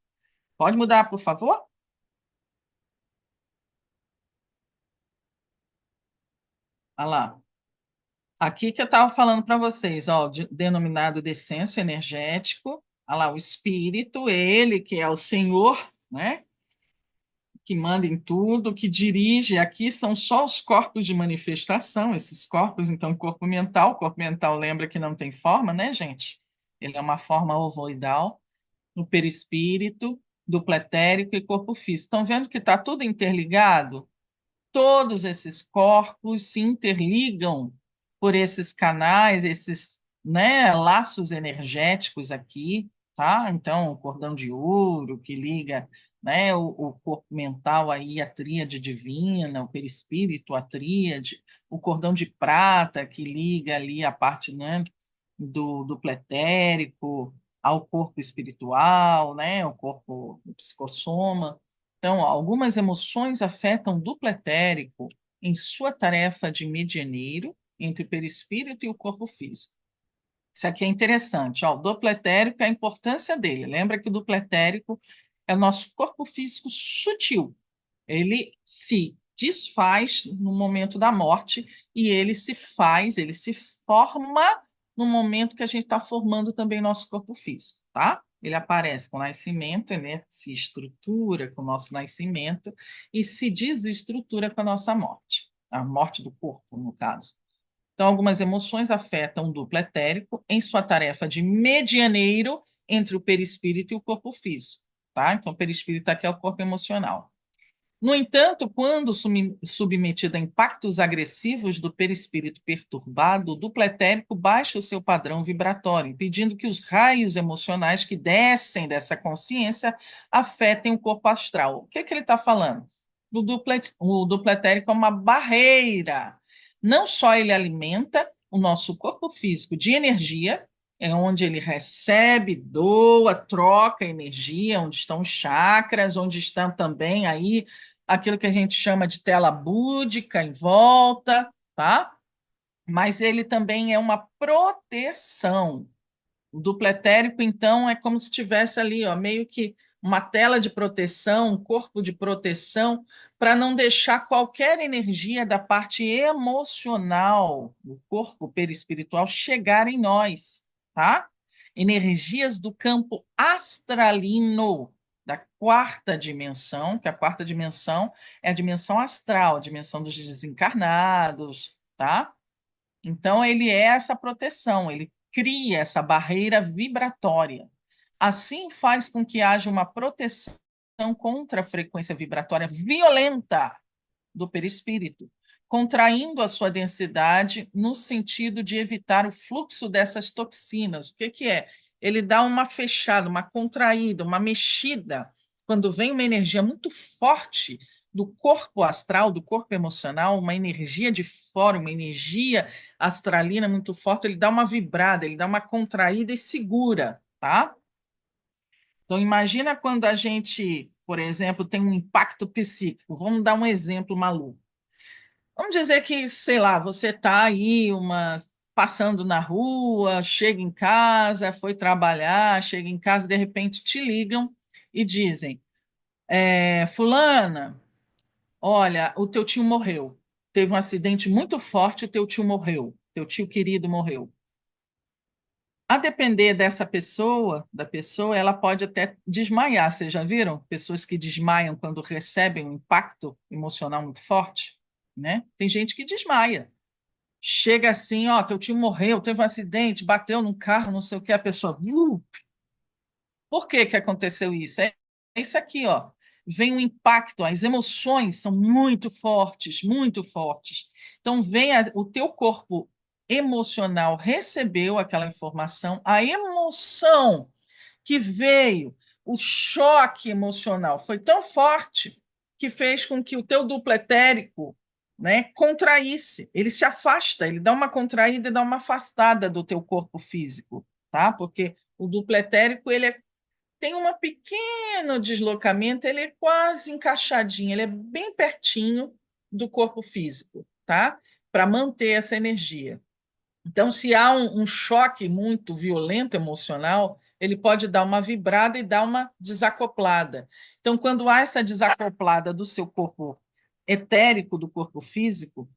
Pode mudar, por favor? Olha lá. Aqui que eu estava falando para vocês, ó, denominado descenso energético, olha lá, o espírito, ele que é o Senhor, né, que manda em tudo, que dirige, aqui são só os corpos de manifestação, esses corpos, então, corpo mental lembra que não tem forma, né, gente? Ele é uma forma ovoidal, no perispírito, duplo etérico e corpo físico. Estão vendo que está tudo interligado? Todos esses corpos se interligam por esses canais, esses, né, laços energéticos aqui, tá? Então, o cordão de ouro que liga, né, o corpo mental aí à tríade divina, o perispírito à tríade, o cordão de prata que liga ali a parte, né, do pretérico ao corpo espiritual, né, o corpo o psicossoma. Então, algumas emoções afetam o duplo etérico em sua tarefa de medianeiro entre o perispírito e o corpo físico. Isso aqui é interessante. Ó, o duplo etérico, a importância dele. Lembra que o duplo etérico é o nosso corpo físico sutil. Ele se desfaz no momento da morte e ele se faz, ele se forma no momento que a gente está formando também nosso corpo físico, tá? Ele aparece com o nascimento, né? Se estrutura com o nosso nascimento e se desestrutura com a nossa morte, a morte do corpo, no caso. Então, algumas emoções afetam o duplo etérico em sua tarefa de medianeiro entre o perispírito e o corpo físico, tá? Então, o perispírito aqui é o corpo emocional. No entanto, quando submetido a impactos agressivos do perispírito perturbado, o duplo etérico baixa o seu padrão vibratório, impedindo que os raios emocionais que descem dessa consciência afetem o corpo astral. O que ele está falando? O duplo etérico é uma barreira. Não só ele alimenta o nosso corpo físico de energia, é onde ele recebe, doa, troca energia, onde estão os chakras, onde estão também aí aquilo que a gente chama de tela búdica em volta, tá? Mas ele também é uma proteção. O duplo etérico, então, é como se tivesse ali, ó, meio que uma tela de proteção, um corpo de proteção, para não deixar qualquer energia da parte emocional do corpo perispiritual chegar em nós, tá? Energias do campo astralino, da quarta dimensão, que a quarta dimensão é a dimensão astral, a dimensão dos desencarnados, tá? Então, ele é essa proteção, ele cria essa barreira vibratória. Assim, faz com que haja uma proteção contra a frequência vibratória violenta do perispírito, contraindo a sua densidade no sentido de evitar o fluxo dessas toxinas. O que é? Ele dá uma fechada, uma contraída, uma mexida. Quando vem uma energia muito forte do corpo astral, do corpo emocional, uma energia de fora, uma energia astralina muito forte, ele dá uma vibrada, ele dá uma contraída e segura, tá? Então, imagina quando a gente, por exemplo, tem um impacto psíquico. Vamos dar um exemplo maluco. Vamos dizer que, sei lá, você está aí passando na rua, chega em casa, foi trabalhar, chega em casa, de repente te ligam e dizem: Fulana, olha, o teu tio morreu. Teve um acidente muito forte, o teu tio morreu. Teu tio querido morreu. A depender da pessoa, ela pode até desmaiar. Vocês já viram pessoas que desmaiam quando recebem um impacto emocional muito forte? Né? Tem gente que desmaia. Chega assim, ó, teu tio morreu, teve um acidente, bateu num carro, não sei o que, a pessoa. Por que aconteceu isso? É isso aqui, ó. Vem um impacto, as emoções são muito fortes, muito fortes. Então, o teu corpo emocional recebeu aquela informação, a emoção que veio, o choque emocional foi tão forte que fez com que o teu duplo etérico, né, contraísse. Ele se afasta, ele dá uma contraída e dá uma afastada do teu corpo físico, tá? Porque o duplo etérico, tem um pequeno deslocamento, ele é quase encaixadinho, ele é bem pertinho do corpo físico, tá? Para manter essa energia. Então, se há um choque muito violento emocional, ele pode dar uma vibrada e dar uma desacoplada. Então, quando há essa desacoplada do seu corpo etérico, do corpo físico,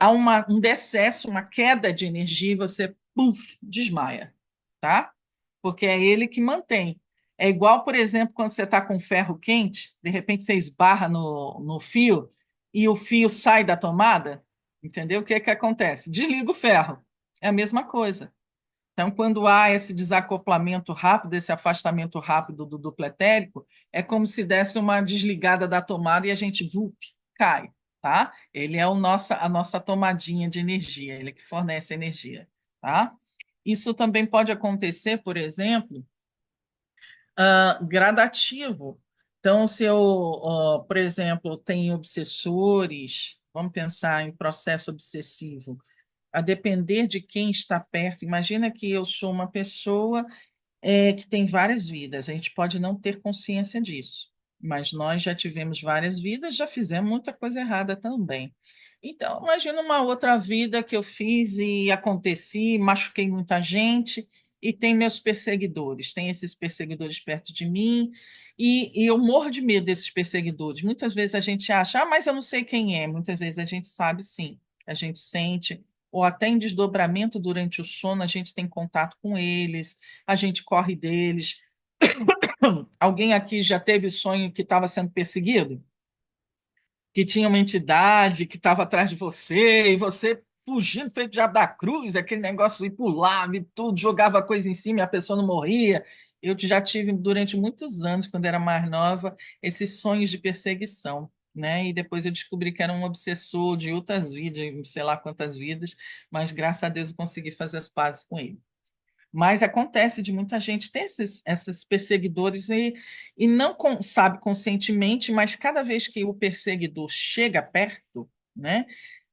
há um decesso, uma queda de energia e você, puf, desmaia, tá? Porque é ele que mantém. É igual, por exemplo, quando você está com ferro quente, de repente você esbarra no fio e o fio sai da tomada, entendeu? O que acontece? Desliga o ferro. É a mesma coisa. Então, quando há esse desacoplamento rápido, esse afastamento rápido do duplo etérico, é como se desse uma desligada da tomada e a gente cai, tá? Ele é a nossa tomadinha de energia, ele é que fornece energia, tá? Isso também pode acontecer, por exemplo, gradativo. Então, se eu, por exemplo, tenho obsessores, vamos pensar em processo obsessivo, a depender de quem está perto. Imagina que eu sou uma pessoa que tem várias vidas, a gente pode não ter consciência disso, mas nós já tivemos várias vidas, já fizemos muita coisa errada também. Então, imagina uma outra vida que eu fiz e aconteci, machuquei muita gente, e tem meus perseguidores, tem esses perseguidores perto de mim, e eu morro de medo desses perseguidores. Muitas vezes a gente acha, mas eu não sei quem é. Muitas vezes a gente sabe sim, a gente sente, ou até em desdobramento durante o sono, a gente tem contato com eles, a gente corre deles. Alguém aqui já teve sonho que estava sendo perseguido? Que tinha uma entidade que estava atrás de você e você fugindo, feito diabo da cruz, aquele negócio e pulava e tudo, jogava coisa em cima e a pessoa não morria. Eu já tive durante muitos anos, quando era mais nova, esses sonhos de perseguição, né? E depois eu descobri que era um obsessor de outras vidas, sei lá quantas vidas, mas graças a Deus eu consegui fazer as pazes com ele. Mas acontece de muita gente ter esses perseguidores e não sabe conscientemente, mas cada vez que o perseguidor chega perto, né,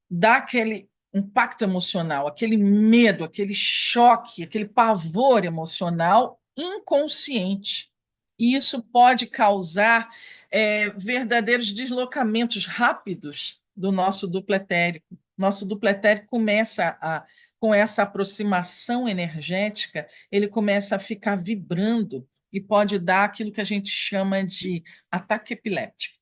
dá aquele impacto emocional, aquele medo, aquele choque, aquele pavor emocional inconsciente. E isso pode causar verdadeiros deslocamentos rápidos do nosso duplo etérico. Nosso duplo etérico começa com essa aproximação energética, ele começa a ficar vibrando e pode dar aquilo que a gente chama de ataque epiléptico,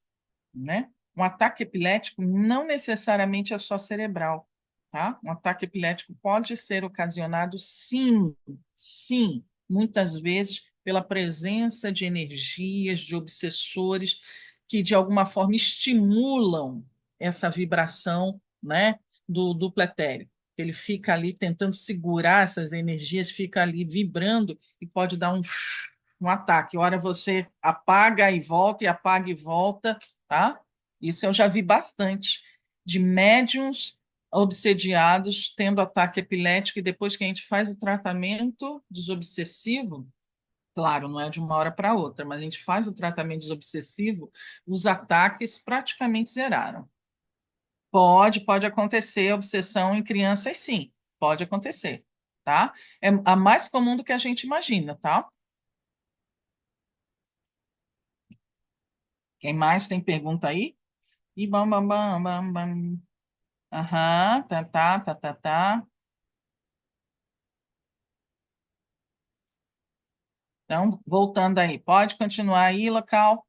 né? Um ataque epilético não necessariamente é só cerebral, tá? Um ataque epilético pode ser ocasionado, sim, sim, muitas vezes pela presença de energias, de obsessores que de alguma forma estimulam essa vibração, né, do duplo etérico. Ele fica ali tentando segurar essas energias, fica ali vibrando e pode dar um ataque. Ora você apaga e volta, e apaga e volta, tá? Isso eu já vi bastante, de médiums obsediados tendo ataque epilético, e depois que a gente faz o tratamento desobsessivo, claro, não é de uma hora para outra, mas a gente faz o tratamento desobsessivo, os ataques praticamente zeraram. Pode acontecer obsessão em crianças, sim, pode acontecer, tá? É a mais comum do que a gente imagina, tá? Quem mais tem pergunta aí? E bam, bam, bam, bam, bam. Aham, tá. Então, voltando aí, pode continuar aí, local.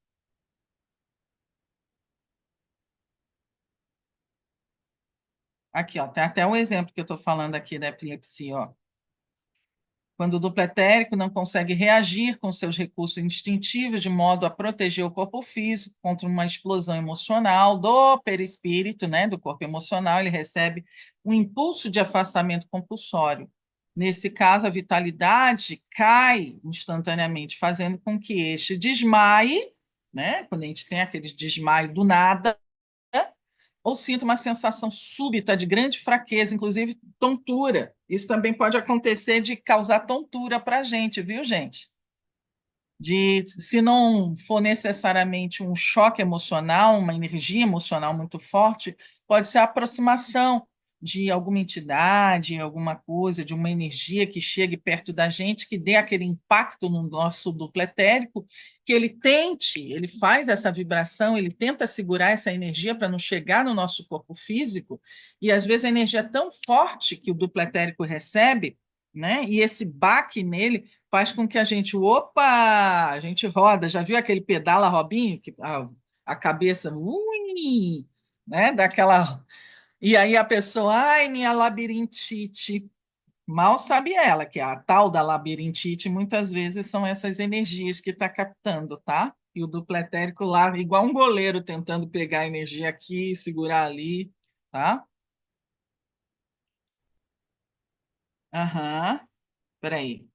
Aqui, ó, tem até um exemplo que eu estou falando aqui da epilepsia, ó. Quando o duplo etérico não consegue reagir com seus recursos instintivos de modo a proteger o corpo físico contra uma explosão emocional do perispírito, né, do corpo emocional, ele recebe um impulso de afastamento compulsório. Nesse caso, a vitalidade cai instantaneamente, fazendo com que este desmaie, né, quando a gente tem aquele desmaio do nada, ou sinta uma sensação súbita de grande fraqueza, inclusive tontura. Isso também pode acontecer de causar tontura para a gente, viu, gente? Se não for necessariamente um choque emocional, uma energia emocional muito forte, pode ser a aproximação de alguma entidade, alguma coisa, de uma energia que chegue perto da gente, que dê aquele impacto no nosso duplo etérico, que ele faz essa vibração, ele tenta segurar essa energia para não chegar no nosso corpo físico, e às vezes a energia é tão forte que o duplo etérico recebe, né? E esse baque nele faz com que a gente roda. Já viu aquele pedala Robinho que a cabeça, né? Daquela. E aí a pessoa, ai, minha labirintite. Mal sabe ela que a tal da labirintite muitas vezes são essas energias que está captando, tá? E o duplo etérico lá, igual um goleiro tentando pegar a energia aqui, segurar ali, tá? Aham, peraí.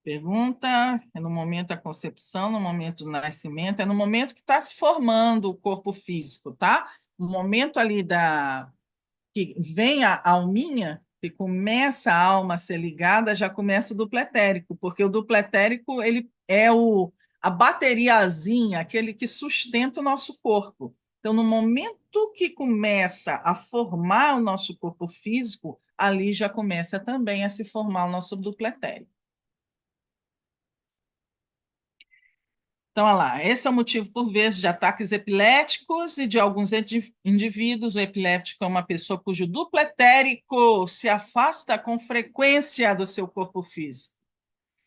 Pergunta, é no momento da concepção, no momento do nascimento, é no momento que está se formando o corpo físico, tá? No momento ali que vem a alminha, que começa a alma a ser ligada, já começa o duplo etérico, porque o duplo etérico, ele é a bateriazinha, aquele que sustenta o nosso corpo. Então, no momento que começa a formar o nosso corpo físico, ali já começa também a se formar o nosso duplo etérico. Então, olha lá, esse é o motivo, por vezes, de ataques epiléticos e de alguns indivíduos. O epiléptico é uma pessoa cujo duplo etérico se afasta com frequência do seu corpo físico.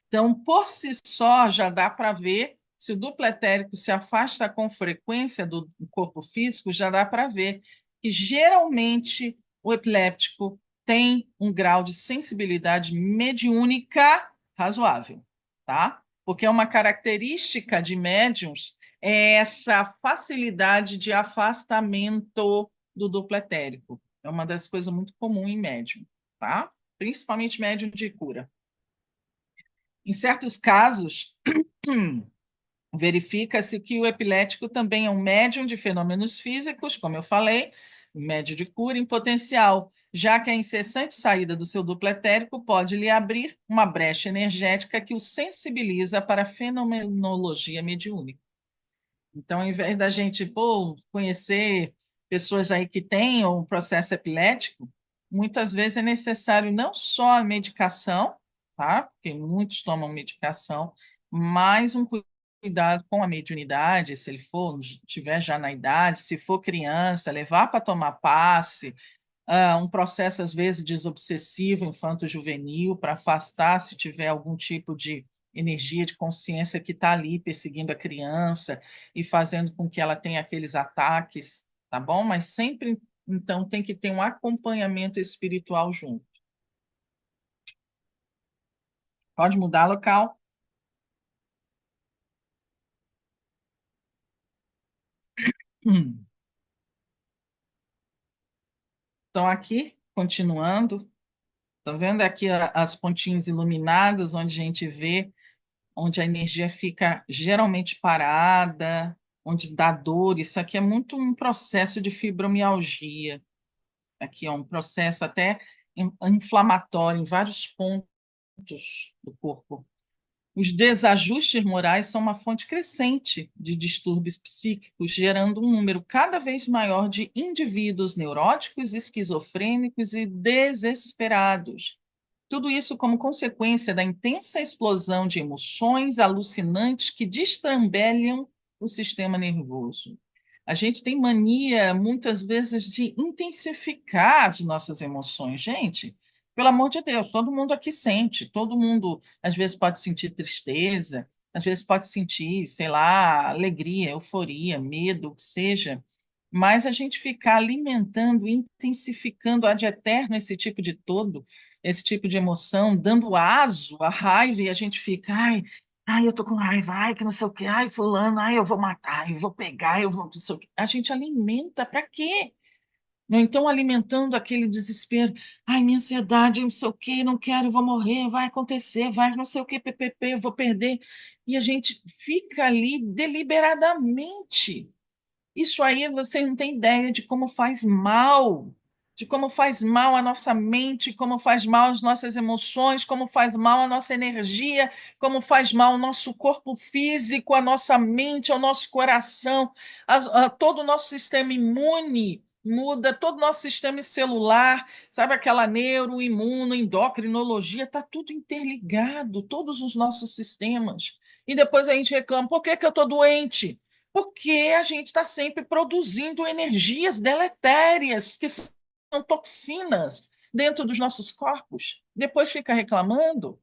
Então, por si só, já dá para ver, se o duplo etérico se afasta com frequência do corpo físico, já dá para ver que, geralmente, o epiléptico tem um grau de sensibilidade mediúnica razoável, tá? Porque é uma característica de médiums essa facilidade de afastamento do duplo etérico. É uma das coisas muito comuns em médium, tá? Principalmente médium de cura. Em certos casos, verifica-se que o epilético também é um médium de fenômenos físicos, como eu falei, um médium de cura em potencial, já que a incessante saída do seu duplo etérico pode lhe abrir uma brecha energética que o sensibiliza para a fenomenologia mediúnica. Então, ao invés da gente, conhecer pessoas aí que têm um processo epilético, muitas vezes é necessário não só a medicação, tá? Porque muitos tomam medicação, mas um cuidado com a mediunidade, se ele for, tiver já na idade, se for criança, levar para tomar passe, um processo, às vezes, desobsessivo, infanto-juvenil, para afastar se tiver algum tipo de energia de consciência que está ali perseguindo a criança e fazendo com que ela tenha aqueles ataques, tá bom? Mas sempre, então, tem que ter um acompanhamento espiritual junto. Pode mudar local? Então, aqui, continuando, tá vendo aqui as pontinhas iluminadas, onde a gente vê onde a energia fica geralmente parada, onde dá dor. Isso aqui é muito um processo de fibromialgia. Aqui é um processo até inflamatório em vários pontos do corpo. Os desajustes morais são uma fonte crescente de distúrbios psíquicos, gerando um número cada vez maior de indivíduos neuróticos, esquizofrênicos e desesperados. Tudo isso como consequência da intensa explosão de emoções alucinantes que destrambelham o sistema nervoso. A gente tem mania, muitas vezes, de intensificar as nossas emoções. Gente, pelo amor de Deus, todo mundo aqui sente, todo mundo, às vezes, pode sentir tristeza, às vezes, pode sentir, sei lá, alegria, euforia, medo, o que seja. Mas a gente ficar alimentando, intensificando ad eterno esse tipo de emoção, dando aso à raiva, e a gente fica, ai, eu tô com raiva, ai, que não sei o quê, ai, fulano, ai, eu vou matar, eu vou pegar, eu vou, não sei o quê. A gente alimenta para quê? Ou então alimentando aquele desespero, ai, minha ansiedade, não sei o quê, não quero, eu vou morrer, vai acontecer, vai não sei o quê, PPP, eu vou perder. E a gente fica ali deliberadamente. Isso aí você não tem ideia de como faz mal a nossa mente, como faz mal as nossas emoções, como faz mal a nossa energia, como faz mal o nosso corpo físico, a nossa mente, o nosso coração, todo o nosso sistema imune muda, todo o nosso sistema celular, sabe aquela neuroimuno, endocrinologia, está tudo interligado, todos os nossos sistemas. E depois a gente reclama, por que que eu estou doente? Porque a gente está sempre produzindo energias deletérias, que são toxinas dentro dos nossos corpos. Depois fica reclamando,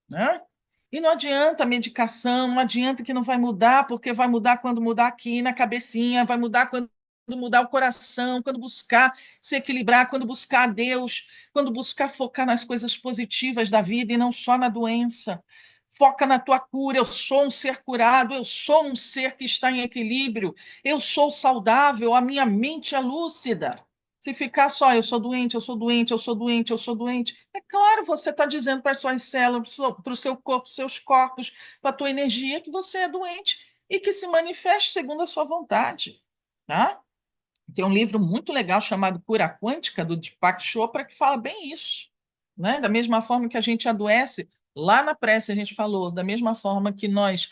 né? E não adianta a medicação, não adianta que não vai mudar, porque vai mudar quando mudar aqui na cabecinha, vai mudar quando mudar o coração, quando buscar se equilibrar, quando buscar a Deus, quando buscar focar nas coisas positivas da vida e não só na doença. Foca na tua cura. Eu sou um ser curado, eu sou um ser que está em equilíbrio, eu sou saudável, a minha mente é lúcida. Se ficar só, eu sou doente, eu sou doente, eu sou doente, eu sou doente. É claro, você está dizendo para as suas células, para o seu corpo, seus corpos, para a tua energia, que você é doente e que se manifeste segundo a sua vontade. Tá? Tem um livro muito legal chamado Cura Quântica, do Deepak Chopra, que fala bem isso. Né? Da mesma forma que a gente adoece, lá na prece a gente falou, da mesma forma que nós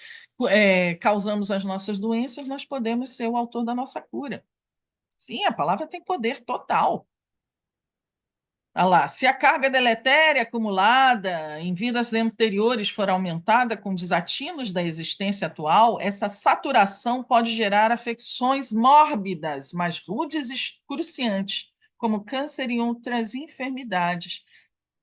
causamos as nossas doenças, nós podemos ser o autor da nossa cura. Sim, a palavra tem poder total. Olha lá, se a carga deletéria acumulada em vidas anteriores for aumentada com desatinos da existência atual, essa saturação pode gerar afecções mórbidas, mais rudes e excruciantes, como câncer e outras enfermidades.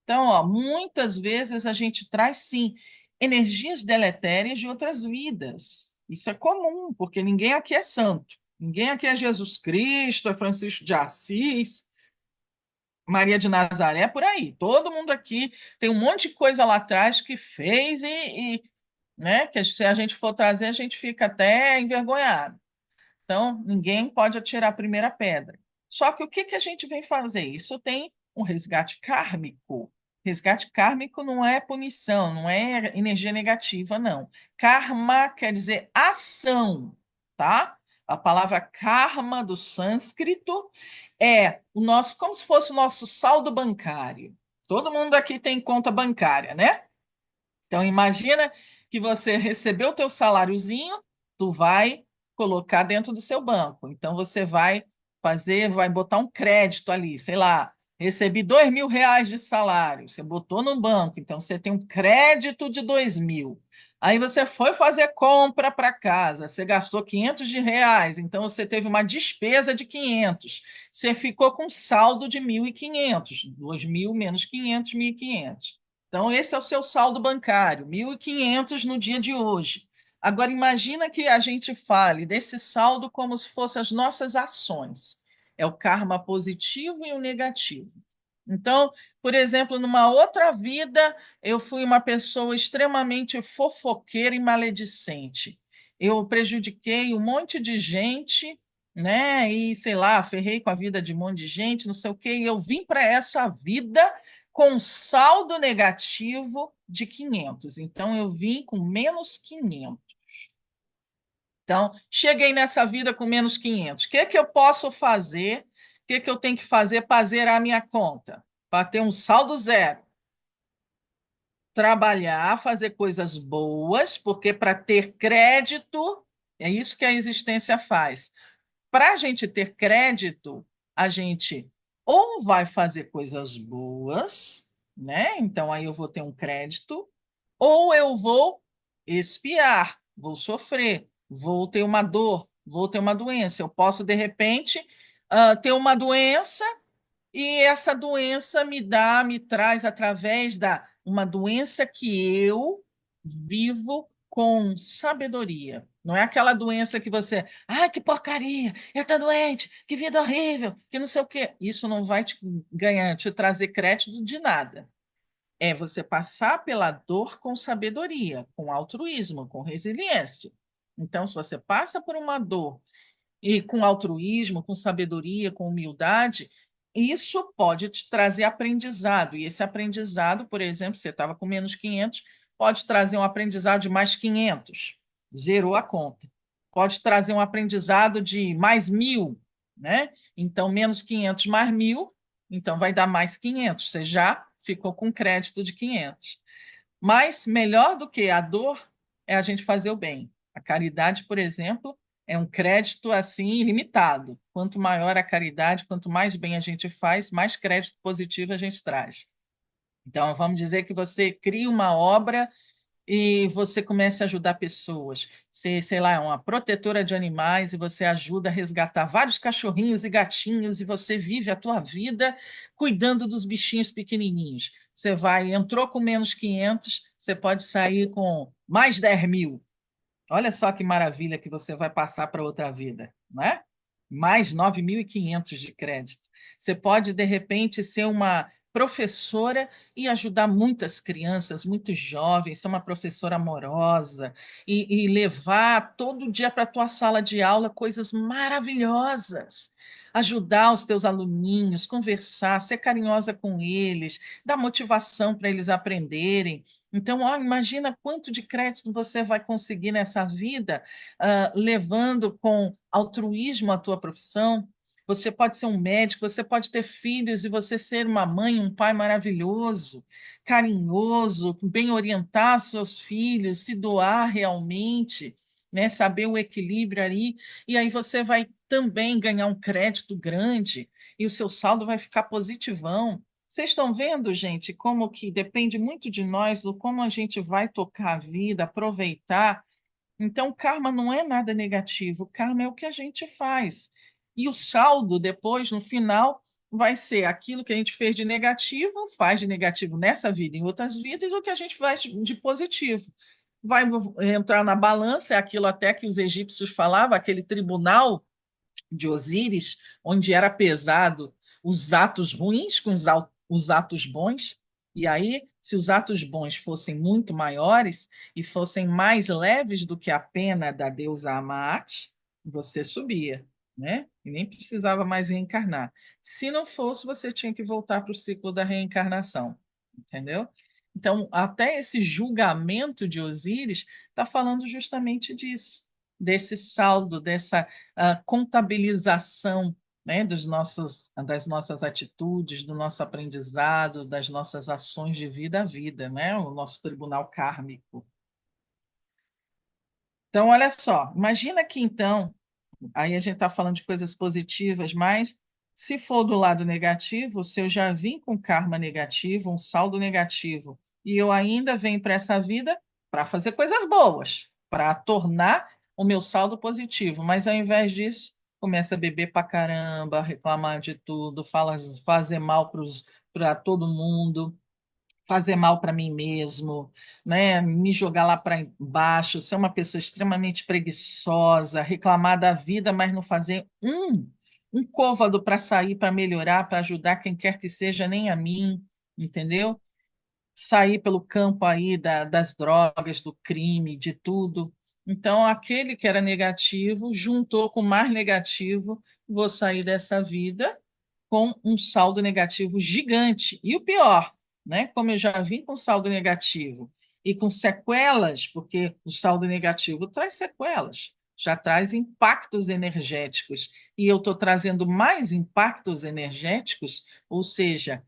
Então, ó, muitas vezes a gente traz, sim, energias deletérias de outras vidas. Isso é comum, porque ninguém aqui é santo. Ninguém aqui é Jesus Cristo, é Francisco de Assis, Maria de Nazaré, por aí. Todo mundo aqui tem um monte de coisa lá atrás que fez né, que se a gente for trazer, a gente fica até envergonhado. Então, ninguém pode atirar a primeira pedra. Só que o que a gente vem fazer? Isso tem um resgate kármico. Resgate kármico não é punição, não é energia negativa, não. Karma quer dizer ação, tá? A palavra karma do sânscrito é o nosso, como se fosse o nosso saldo bancário. Todo mundo aqui tem conta bancária, né? Então imagina que você recebeu o teu saláriozinho, tu vai colocar dentro do seu banco. Então você vai botar um crédito ali, sei lá, recebi R$ 2.000 de salário, você botou no banco, então você tem um crédito de 2.000. Aí você foi fazer compra para casa, você gastou R$ 500, então você teve uma despesa de 500. Você ficou com saldo de 1.500, 2.000 menos 500, 1.500. Então, esse é o seu saldo bancário, 1.500 no dia de hoje. Agora, imagina que a gente fale desse saldo como se fossem as nossas ações. É o karma positivo e o negativo. Então, por exemplo, numa outra vida, eu fui uma pessoa extremamente fofoqueira e maledicente. Eu prejudiquei um monte de gente, né? E sei lá, ferrei com a vida de um monte de gente, não sei o quê. E eu vim para essa vida com saldo negativo de 500. Então, eu vim com menos 500. Então, cheguei nessa vida com menos 500. O que eu posso fazer? O que eu tenho que fazer para zerar a minha conta? Para ter um saldo zero? Trabalhar, fazer coisas boas, porque para ter crédito, é isso que a existência faz. Para a gente ter crédito, a gente ou vai fazer coisas boas, né? Então aí eu vou ter um crédito, ou eu vou expiar, vou sofrer, vou ter uma dor, vou ter uma doença. Eu posso, de repente, ter uma doença e essa doença me traz através da uma doença que eu vivo com sabedoria. Não é aquela doença que você, que porcaria, eu estou doente, que vida horrível, que não sei o quê. Isso não vai te trazer crédito de nada. É você passar pela dor com sabedoria, com altruísmo, com resiliência. Então, se você passa por uma dor e com altruísmo, com sabedoria, com humildade, isso pode te trazer aprendizado. E esse aprendizado, por exemplo, você estava com menos 500, pode trazer um aprendizado de mais 500, zerou a conta. Pode trazer um aprendizado de mais 1.000, né? Então, menos 500 mais 1.000, então vai dar mais 500. Você já ficou com crédito de 500. Mas melhor do que a dor é a gente fazer o bem. A caridade, por exemplo, é um crédito assim ilimitado. Quanto maior a caridade, quanto mais bem a gente faz, mais crédito positivo a gente traz. Então, vamos dizer que você cria uma obra e você começa a ajudar pessoas. Você, sei lá, é uma protetora de animais e você ajuda a resgatar vários cachorrinhos e gatinhos e você vive a tua vida cuidando dos bichinhos pequenininhos. Entrou com menos 500, você pode sair com mais 10.000. Olha só que maravilha que você vai passar para outra vida, não é? Mais 9.500 de crédito. Você pode, de repente, ser uma professora e ajudar muitas crianças, muitos jovens, ser uma professora amorosa e levar todo dia para a tua sala de aula coisas maravilhosas. Ajudar os teus aluninhos, conversar, ser carinhosa com eles, dar motivação para eles aprenderem. Então, imagina quanto de crédito você vai conseguir nessa vida, levando com altruísmo a tua profissão. Você pode ser um médico, você pode ter filhos e você ser uma mãe, um pai maravilhoso, carinhoso, bem orientar seus filhos, se doar realmente, né? Saber o equilíbrio ali, e aí você vai também ganhar um crédito grande e o seu saldo vai ficar positivão. Vocês estão vendo, gente, como que depende muito de nós, do como a gente vai tocar a vida, aproveitar. Então, karma não é nada negativo, karma é o que a gente faz. E o saldo, depois, no final, vai ser aquilo que a gente fez de negativo, faz de negativo nessa vida, em outras vidas, e o que a gente faz de positivo. Vai entrar na balança, é aquilo até que os egípcios falavam, aquele tribunal de Osíris, onde era pesado os atos ruins com os atos bons. E aí, se os atos bons fossem muito maiores e fossem mais leves do que a pena da deusa Amat, você subia. né? E nem precisava mais reencarnar. Se não fosse, você tinha que voltar para o ciclo da reencarnação, entendeu? Então, até esse julgamento de Osíris está falando justamente disso, desse saldo, dessa contabilização, né, das nossas atitudes, do nosso aprendizado, das nossas ações de vida a vida, né, o nosso tribunal kármico. Então, olha só, imagina que então aí a gente está falando de coisas positivas, mas se for do lado negativo, se eu já vim com karma negativo, um saldo negativo, e eu ainda venho para essa vida para fazer coisas boas, para tornar o meu saldo positivo, mas ao invés disso, começa a beber para caramba, reclamar de tudo, fazer mal para todo mundo, fazer mal para mim mesmo, né? Me jogar lá para baixo, ser uma pessoa extremamente preguiçosa, reclamar da vida, mas não fazer um côvado para sair, para melhorar, para ajudar quem quer que seja, nem a mim, entendeu? Sair pelo campo aí das drogas, do crime, de tudo. Então, aquele que era negativo juntou com o mais negativo, vou sair dessa vida com um saldo negativo gigante. E o pior, né? Como eu já vim com saldo negativo e com sequelas, porque o saldo negativo traz sequelas, já traz impactos energéticos, e eu estou trazendo mais impactos energéticos, ou seja,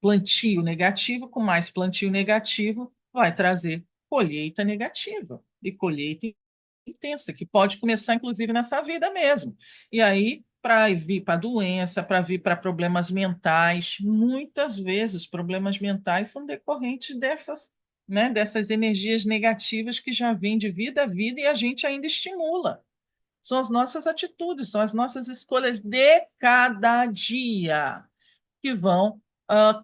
plantio negativo com mais plantio negativo vai trazer colheita negativa e colheita intensa, que pode começar, inclusive, nessa vida mesmo. E aí, para vir para doença, para vir para problemas mentais, muitas vezes problemas mentais são decorrentes dessas, né, dessas energias negativas que já vêm de vida a vida e a gente ainda estimula. São as nossas atitudes, são as nossas escolhas de cada dia que vão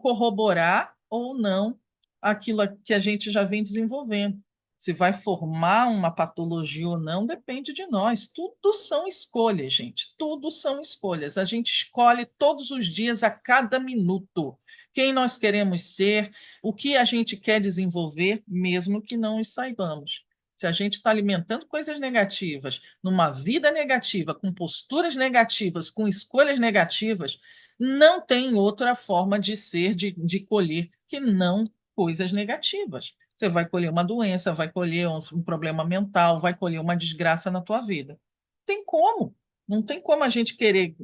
corroborar ou não aquilo que a gente já vem desenvolvendo. Se vai formar uma patologia ou não, depende de nós. Tudo são escolhas, gente. Tudo são escolhas. A gente escolhe todos os dias, a cada minuto, quem nós queremos ser, o que a gente quer desenvolver, mesmo que não os saibamos. Se a gente está alimentando coisas negativas, numa vida negativa, com posturas negativas, com escolhas negativas, não tem outra forma de ser, de colher, que não coisas negativas. Você vai colher uma doença, vai colher um problema mental, vai colher uma desgraça na tua vida. Tem como. Não tem como a gente querer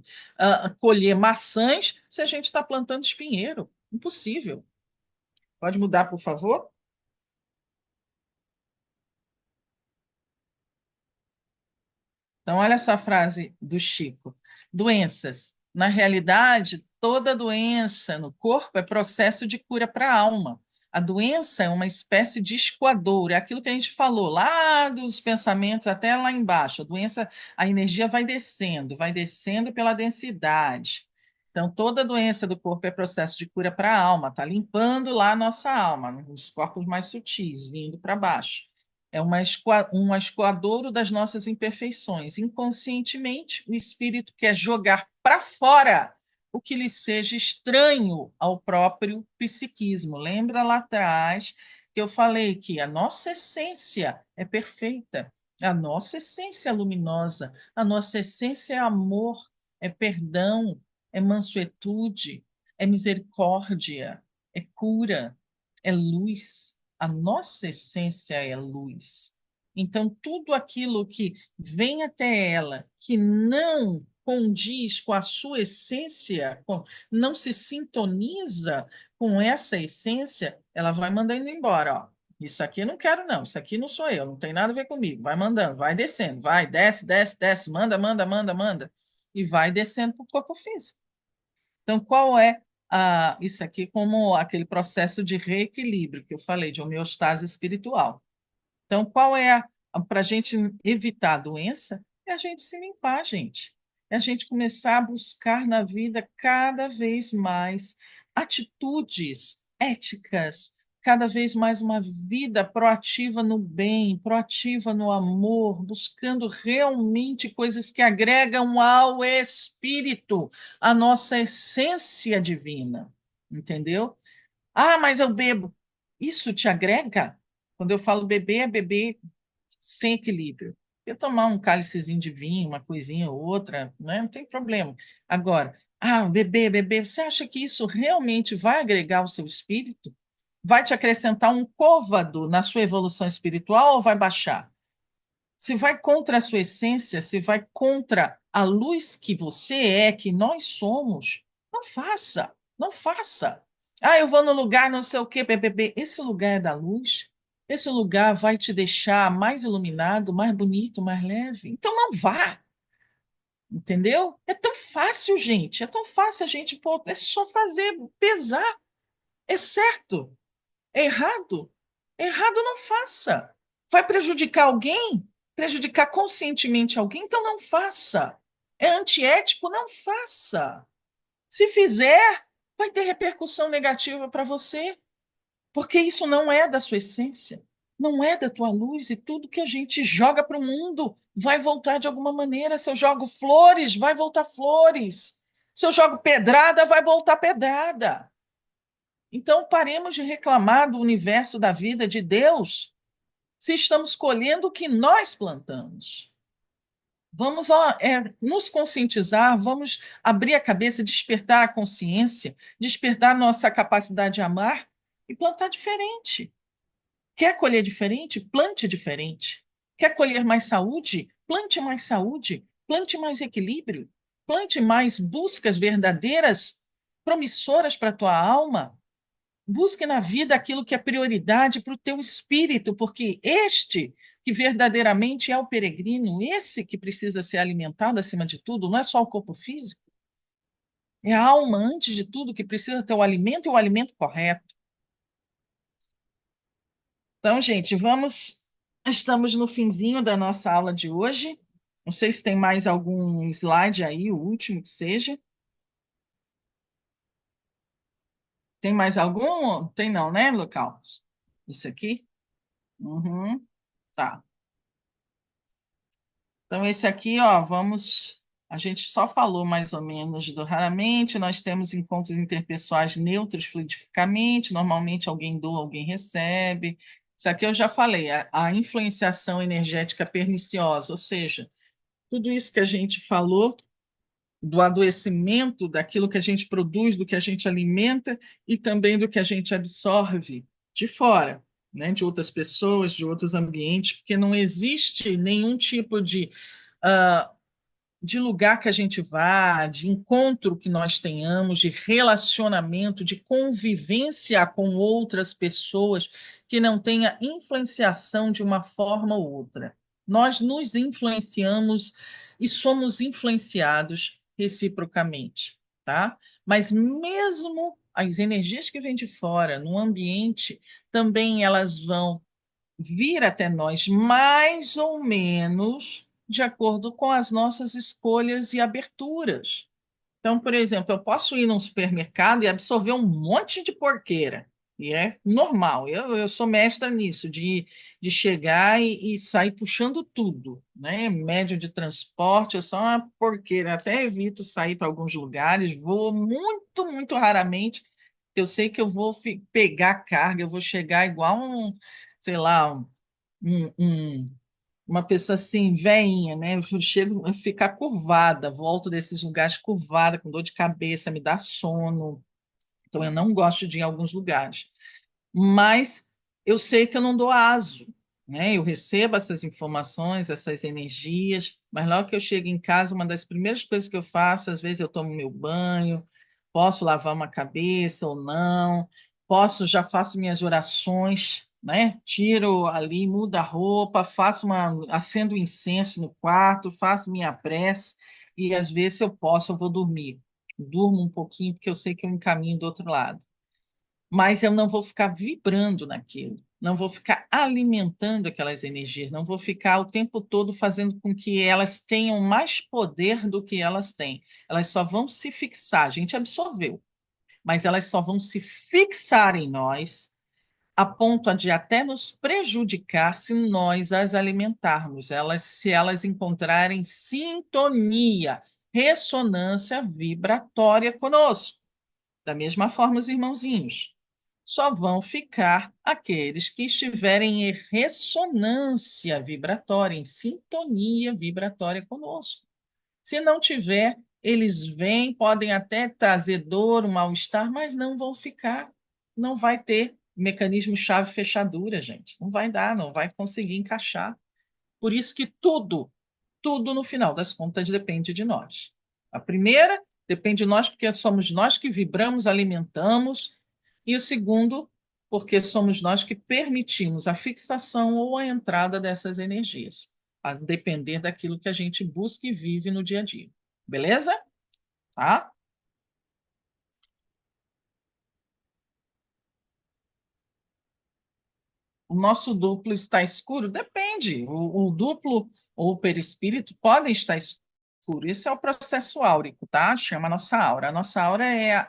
colher maçãs se a gente está plantando espinheiro. Impossível. Pode mudar, por favor? Então, olha só a frase do Chico: doenças. Na realidade, toda doença no corpo é processo de cura para a alma. A doença é uma espécie de escoador, é aquilo que a gente falou lá dos pensamentos até lá embaixo. A doença, a energia vai descendo pela densidade. Então, toda doença do corpo é processo de cura para a alma, está limpando lá a nossa alma, nos corpos mais sutis, vindo para baixo. É um escoadouro das nossas imperfeições. Inconscientemente, o espírito quer jogar para fora o que lhe seja estranho ao próprio psiquismo. Lembra lá atrás que eu falei que a nossa essência é perfeita, a nossa essência é luminosa, a nossa essência é amor, é perdão, é mansuetude, é misericórdia, é cura, é luz. A nossa essência é luz. Então, tudo aquilo que vem até ela, que não condiz com a sua essência, não se sintoniza com essa essência, ela vai mandando embora. Ó. Isso aqui eu não quero, não. Isso aqui não sou eu, não tem nada a ver comigo. Vai mandando, vai descendo, vai, desce, desce, desce, manda, manda, manda, manda. E vai descendo para o corpo físico. Então, qual é isso aqui como aquele processo de reequilíbrio que eu falei, de homeostase espiritual. Então, qual é para a gente evitar a doença? É a gente se limpar, gente. É a gente começar a buscar na vida cada vez mais atitudes éticas, cada vez mais uma vida proativa no bem, proativa no amor, buscando realmente coisas que agregam ao espírito, a nossa essência divina, entendeu? Ah, mas eu bebo. Isso te agrega? Quando eu falo beber, é beber sem equilíbrio. Quer tomar um cálicezinho de vinho, uma coisinha ou outra, né? Não tem problema. Agora, beber, você acha que isso realmente vai agregar ao seu espírito? Vai te acrescentar um côvado na sua evolução espiritual ou vai baixar? Se vai contra a sua essência, se vai contra a luz que você é, que nós somos, não faça, não faça. Eu vou no lugar não sei o quê, BBB. Esse lugar é da luz. Esse lugar vai te deixar mais iluminado, mais bonito, mais leve. Então não vá, entendeu? É tão fácil, gente. É tão fácil a gente, pô, é só fazer, pesar. É certo. É errado? Errado não faça. Vai prejudicar alguém? Prejudicar conscientemente alguém? Então não faça. É antiético? Não faça. Se fizer, vai ter repercussão negativa para você, porque isso não é da sua essência, não é da tua luz, e tudo que a gente joga para o mundo vai voltar de alguma maneira. Se eu jogo flores, vai voltar flores. Se eu jogo pedrada, vai voltar pedrada. Então, paremos de reclamar do universo da vida de Deus se estamos colhendo o que nós plantamos. Vamos nos conscientizar, vamos abrir a cabeça, despertar a consciência, despertar nossa capacidade de amar e plantar diferente. Quer colher diferente? Plante diferente. Quer colher mais saúde? Plante mais saúde, plante mais equilíbrio, plante mais buscas verdadeiras, promissoras para a tua alma. Busque na vida aquilo que é prioridade para o teu espírito, porque este que verdadeiramente é o peregrino, esse que precisa ser alimentado acima de tudo, não é só o corpo físico, é a alma, antes de tudo, que precisa ter o alimento e o alimento correto. Então, gente, estamos no finzinho da nossa aula de hoje. Não sei se tem mais algum slide aí, o último que seja. Tem mais algum? Tem não, né, local? Isso aqui? Uhum, tá. Então, esse aqui, ó, A gente só falou mais ou menos do raramente, nós temos encontros interpessoais neutros fluidificamente, normalmente alguém doa, alguém recebe. Isso aqui eu já falei, a influenciação energética perniciosa, ou seja, tudo isso que a gente falou do adoecimento, daquilo que a gente produz, do que a gente alimenta e também do que a gente absorve de fora, né, de outras pessoas, de outros ambientes, porque não existe nenhum tipo uh, de lugar que a gente vá, de encontro que nós tenhamos, de relacionamento, de convivência com outras pessoas que não tenha influenciação de uma forma ou outra. Nós nos influenciamos e somos influenciados reciprocamente, tá? Mas mesmo as energias que vêm de fora, no ambiente, também elas vão vir até nós mais ou menos de acordo com as nossas escolhas e aberturas. Então, por exemplo, eu posso ir num supermercado e absorver um monte de porqueira, e é normal. Eu sou mestra nisso, de chegar e sair puxando tudo, né? Médio de transporte, eu sou uma porqueira. Até evito sair para alguns lugares, vou muito, muito raramente. Eu sei que eu vou pegar carga, eu vou chegar igual sei lá, um, um- uma pessoa assim, veinha, né? Eu chego a ficar curvada, volto desses lugares curvada, com dor de cabeça, me dá sono. Então, eu não gosto de ir em alguns lugares. Mas eu sei que eu não dou aso, né? Eu recebo essas informações, essas energias, mas logo que eu chego em casa, uma das primeiras coisas que eu faço, às vezes eu tomo meu banho, posso lavar uma cabeça ou não, já faço minhas orações, né? Tiro ali, mudo a roupa, acendo incenso no quarto, faço minha prece e às vezes se eu posso, eu vou dormir. Durmo um pouquinho porque eu sei que eu encaminho do outro lado, mas eu não vou ficar vibrando naquilo, não vou ficar alimentando aquelas energias, não vou ficar o tempo todo fazendo com que elas tenham mais poder do que elas têm. Elas só vão se fixar, a gente absorveu, mas elas só vão se fixar em nós a ponto de até nos prejudicar se nós as alimentarmos, se elas encontrarem sintonia, ressonância vibratória conosco. Da mesma forma, os irmãozinhos. só vão ficar aqueles que estiverem em ressonância vibratória, em sintonia vibratória conosco. Se não tiver, eles vêm, podem até trazer dor, um mal-estar, mas não vão ficar. Não vai ter mecanismo chave-fechadura, gente. Não vai dar, não vai conseguir encaixar. Por isso que tudo no final das contas depende de nós. A primeira depende de nós, porque somos nós que vibramos, alimentamos, e o segundo, porque somos nós que permitimos a fixação ou a entrada dessas energias, a depender daquilo que a gente busca e vive no dia a dia. Beleza? Tá? O nosso duplo está escuro? Depende. O duplo ou o perispírito podem estar escuro. Isso é o processo áurico, tá? Chama a nossa aura. A nossa aura é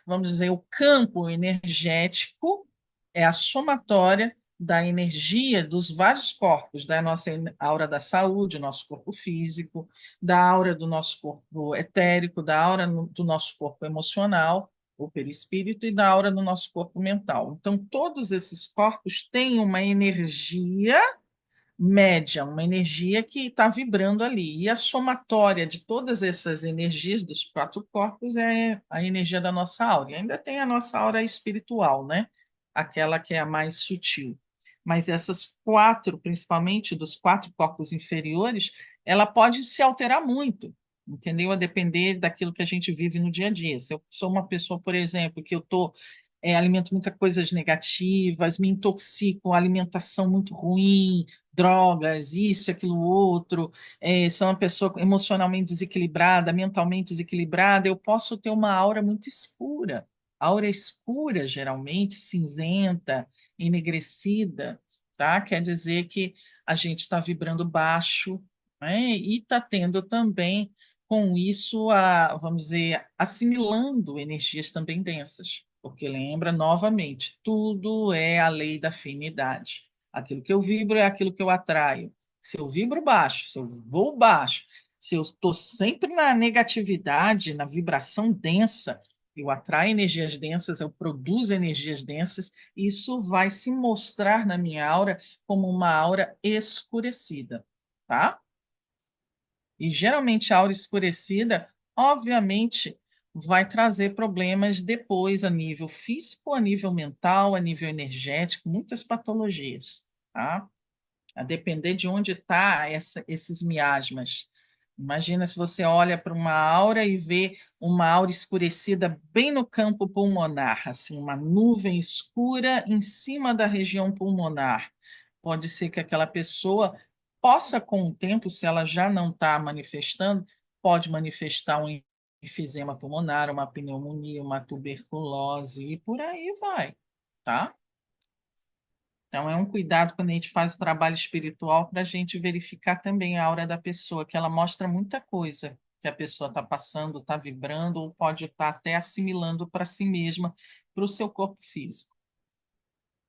vamos dizer, o campo energético, é a somatória da energia dos vários corpos, da nossa aura da saúde, nosso corpo físico, da aura do nosso corpo etérico, da aura do nosso corpo emocional, o perispírito, e da aura do nosso corpo mental. Então, todos esses corpos têm uma energia média, uma energia que está vibrando ali. E a somatória de todas essas energias dos quatro corpos é a energia da nossa aura. E ainda tem a nossa aura espiritual, né? Aquela que é a mais sutil. Mas essas quatro, principalmente dos quatro corpos inferiores, ela pode se alterar muito, entendeu? A depender daquilo que a gente vive no dia a dia. Se eu sou uma pessoa, por exemplo, que eu estou alimento muitas coisas negativas, me intoxico, alimentação muito ruim, drogas, isso, aquilo, outro, sou uma pessoa emocionalmente desequilibrada, mentalmente desequilibrada, eu posso ter uma aura muito escura. Aura escura, geralmente, cinzenta, enegrecida, tá? Quer dizer que a gente está vibrando baixo, né? E está tendo também, com isso, vamos dizer, assimilando energias também densas. Porque lembra, novamente, tudo é a lei da afinidade. Aquilo que eu vibro é aquilo que eu atraio. Se eu vibro baixo, se eu vou baixo, se eu estou sempre na negatividade, na vibração densa, eu atraio energias densas, eu produzo energias densas, isso vai se mostrar na minha aura como uma aura escurecida, tá? E geralmente a aura escurecida, obviamente, vai trazer problemas depois a nível físico, a nível mental, a nível energético, muitas patologias, tá? A depender de onde está esses miasmas. Imagina se você olha para uma aura e vê uma aura escurecida bem no campo pulmonar, assim, uma nuvem escura em cima da região pulmonar. Pode ser que aquela pessoa possa, com o tempo, se ela já não está manifestando, pode manifestar um enfisema pulmonar, uma pneumonia, uma tuberculose e por aí vai, tá? Então, é um cuidado quando a gente faz o trabalho espiritual para a gente verificar também a aura da pessoa, que ela mostra muita coisa que a pessoa está passando, está vibrando, ou pode estar até assimilando para si mesma, para o seu corpo físico.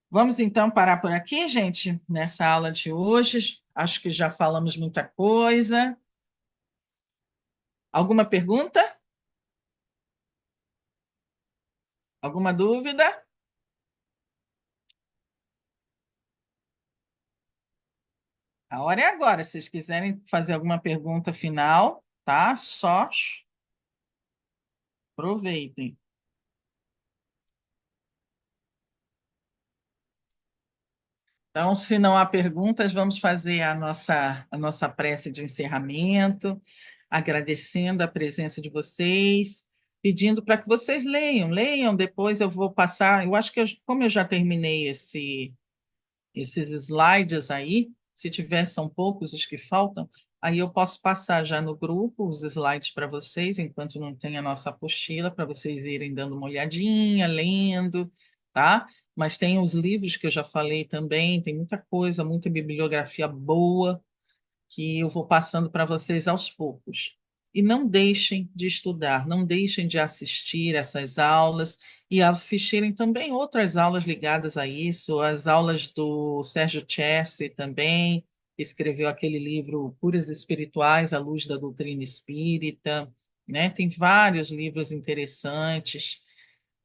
Vamos então parar por aqui, gente, nessa aula de hoje. Acho que já falamos muita coisa. Alguma pergunta? Alguma dúvida? A hora é agora. Se vocês quiserem fazer alguma pergunta final, tá? Só aproveitem. Então, se não há perguntas, vamos fazer a nossa prece de encerramento, agradecendo a presença de vocês, pedindo para que vocês leiam, depois eu vou passar. Eu acho que, como eu já terminei esses slides aí, se tiver, são poucos os que faltam, aí eu posso passar já no grupo os slides para vocês, enquanto não tem a nossa apostila, para vocês irem dando uma olhadinha, lendo, tá? Mas tem os livros que eu já falei também, tem muita coisa, muita bibliografia boa que eu vou passando para vocês aos poucos. E não deixem de estudar, não deixem de assistir essas aulas e assistirem também outras aulas ligadas a isso, as aulas do Sérgio Chessi também, que escreveu aquele livro Curas Espirituais à Luz da Doutrina Espírita, né? Tem vários livros interessantes.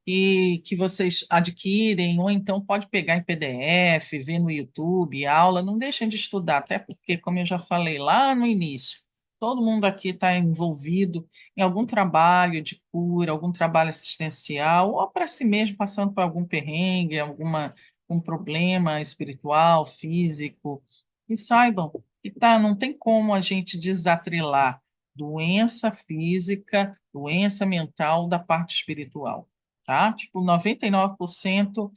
que vocês adquirem, ou então pode pegar em PDF, ver no YouTube, aula, não deixem de estudar, até porque, como eu já falei lá no início, todo mundo aqui está envolvido em algum trabalho de cura, algum trabalho assistencial, ou para si mesmo passando por algum perrengue, um problema espiritual, físico, e saibam que tá, não tem como a gente desatrelar doença física, doença mental da parte espiritual, tá? Tipo, 99%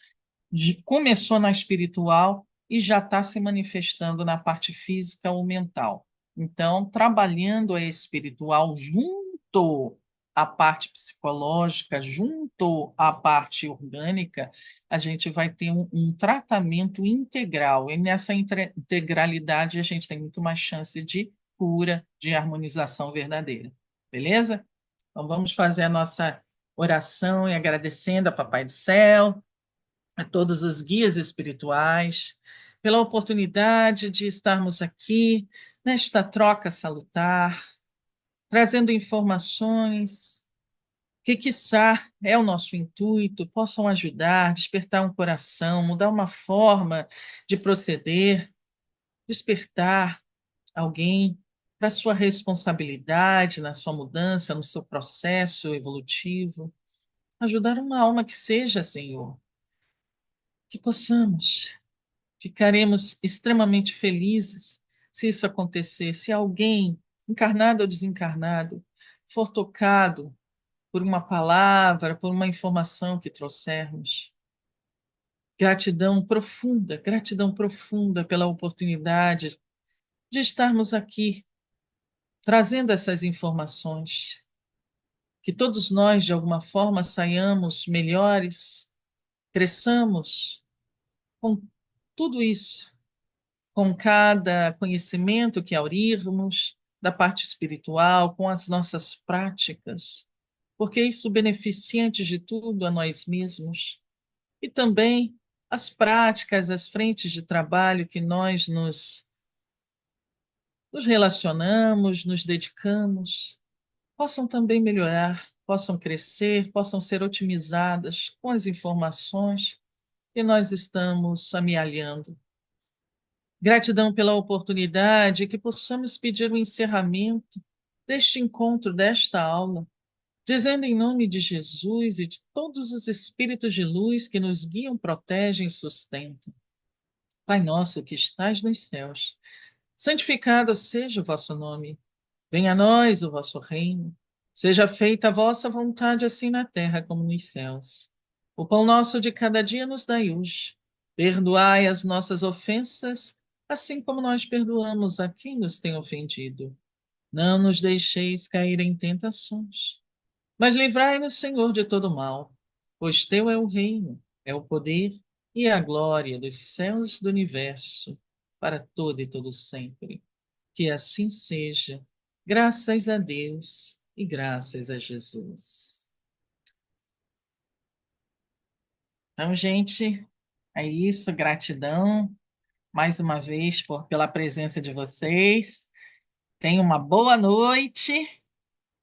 começou na espiritual e já está se manifestando na parte física ou mental. Então, trabalhando a espiritual junto à parte psicológica, junto à parte orgânica, a gente vai ter um tratamento integral. E nessa integralidade, a gente tem muito mais chance de cura, de harmonização verdadeira. Beleza? Então, vamos fazer a nossa oração e agradecendo a Papai do Céu, a todos os guias espirituais, pela oportunidade de estarmos aqui nesta troca salutar, trazendo informações que, quiçá, é o nosso intuito, possam ajudar, despertar um coração, mudar uma forma de proceder, despertar alguém para sua responsabilidade na sua mudança, no seu processo evolutivo, ajudar uma alma que seja, Senhor, que possamos. Ficaremos extremamente felizes se isso acontecer, se alguém, encarnado ou desencarnado, for tocado por uma palavra, por uma informação que trouxermos. Gratidão profunda pela oportunidade de estarmos aqui trazendo essas informações. Que todos nós, de alguma forma, saiamos melhores, cresçamos com tudo isso, com cada conhecimento que aurirmos da parte espiritual, com as nossas práticas, porque isso beneficia, antes de tudo, a nós mesmos e também as práticas, as frentes de trabalho que nós nos relacionamos, nos dedicamos, possam também melhorar, possam crescer, possam ser otimizadas com as informações que nós estamos amealhando. Gratidão pela oportunidade que possamos pedir o encerramento deste encontro, desta aula, dizendo em nome de Jesus e de todos os espíritos de luz que nos guiam, protegem e sustentam. Pai nosso que estais nos céus, santificado seja o vosso nome. Venha a nós o vosso reino. Seja feita a vossa vontade, assim na terra como nos céus. O pão nosso de cada dia nos dai hoje. Perdoai as nossas ofensas, assim como nós perdoamos a quem nos tem ofendido. Não nos deixeis cair em tentações, mas livrai-nos, Senhor, de todo mal, pois teu é o reino, é o poder e a glória dos céus e do universo, para todo e todo sempre. Que assim seja, graças a Deus e graças a Jesus. Então, gente, é isso, gratidão mais uma vez pela presença de vocês. Tenham uma boa noite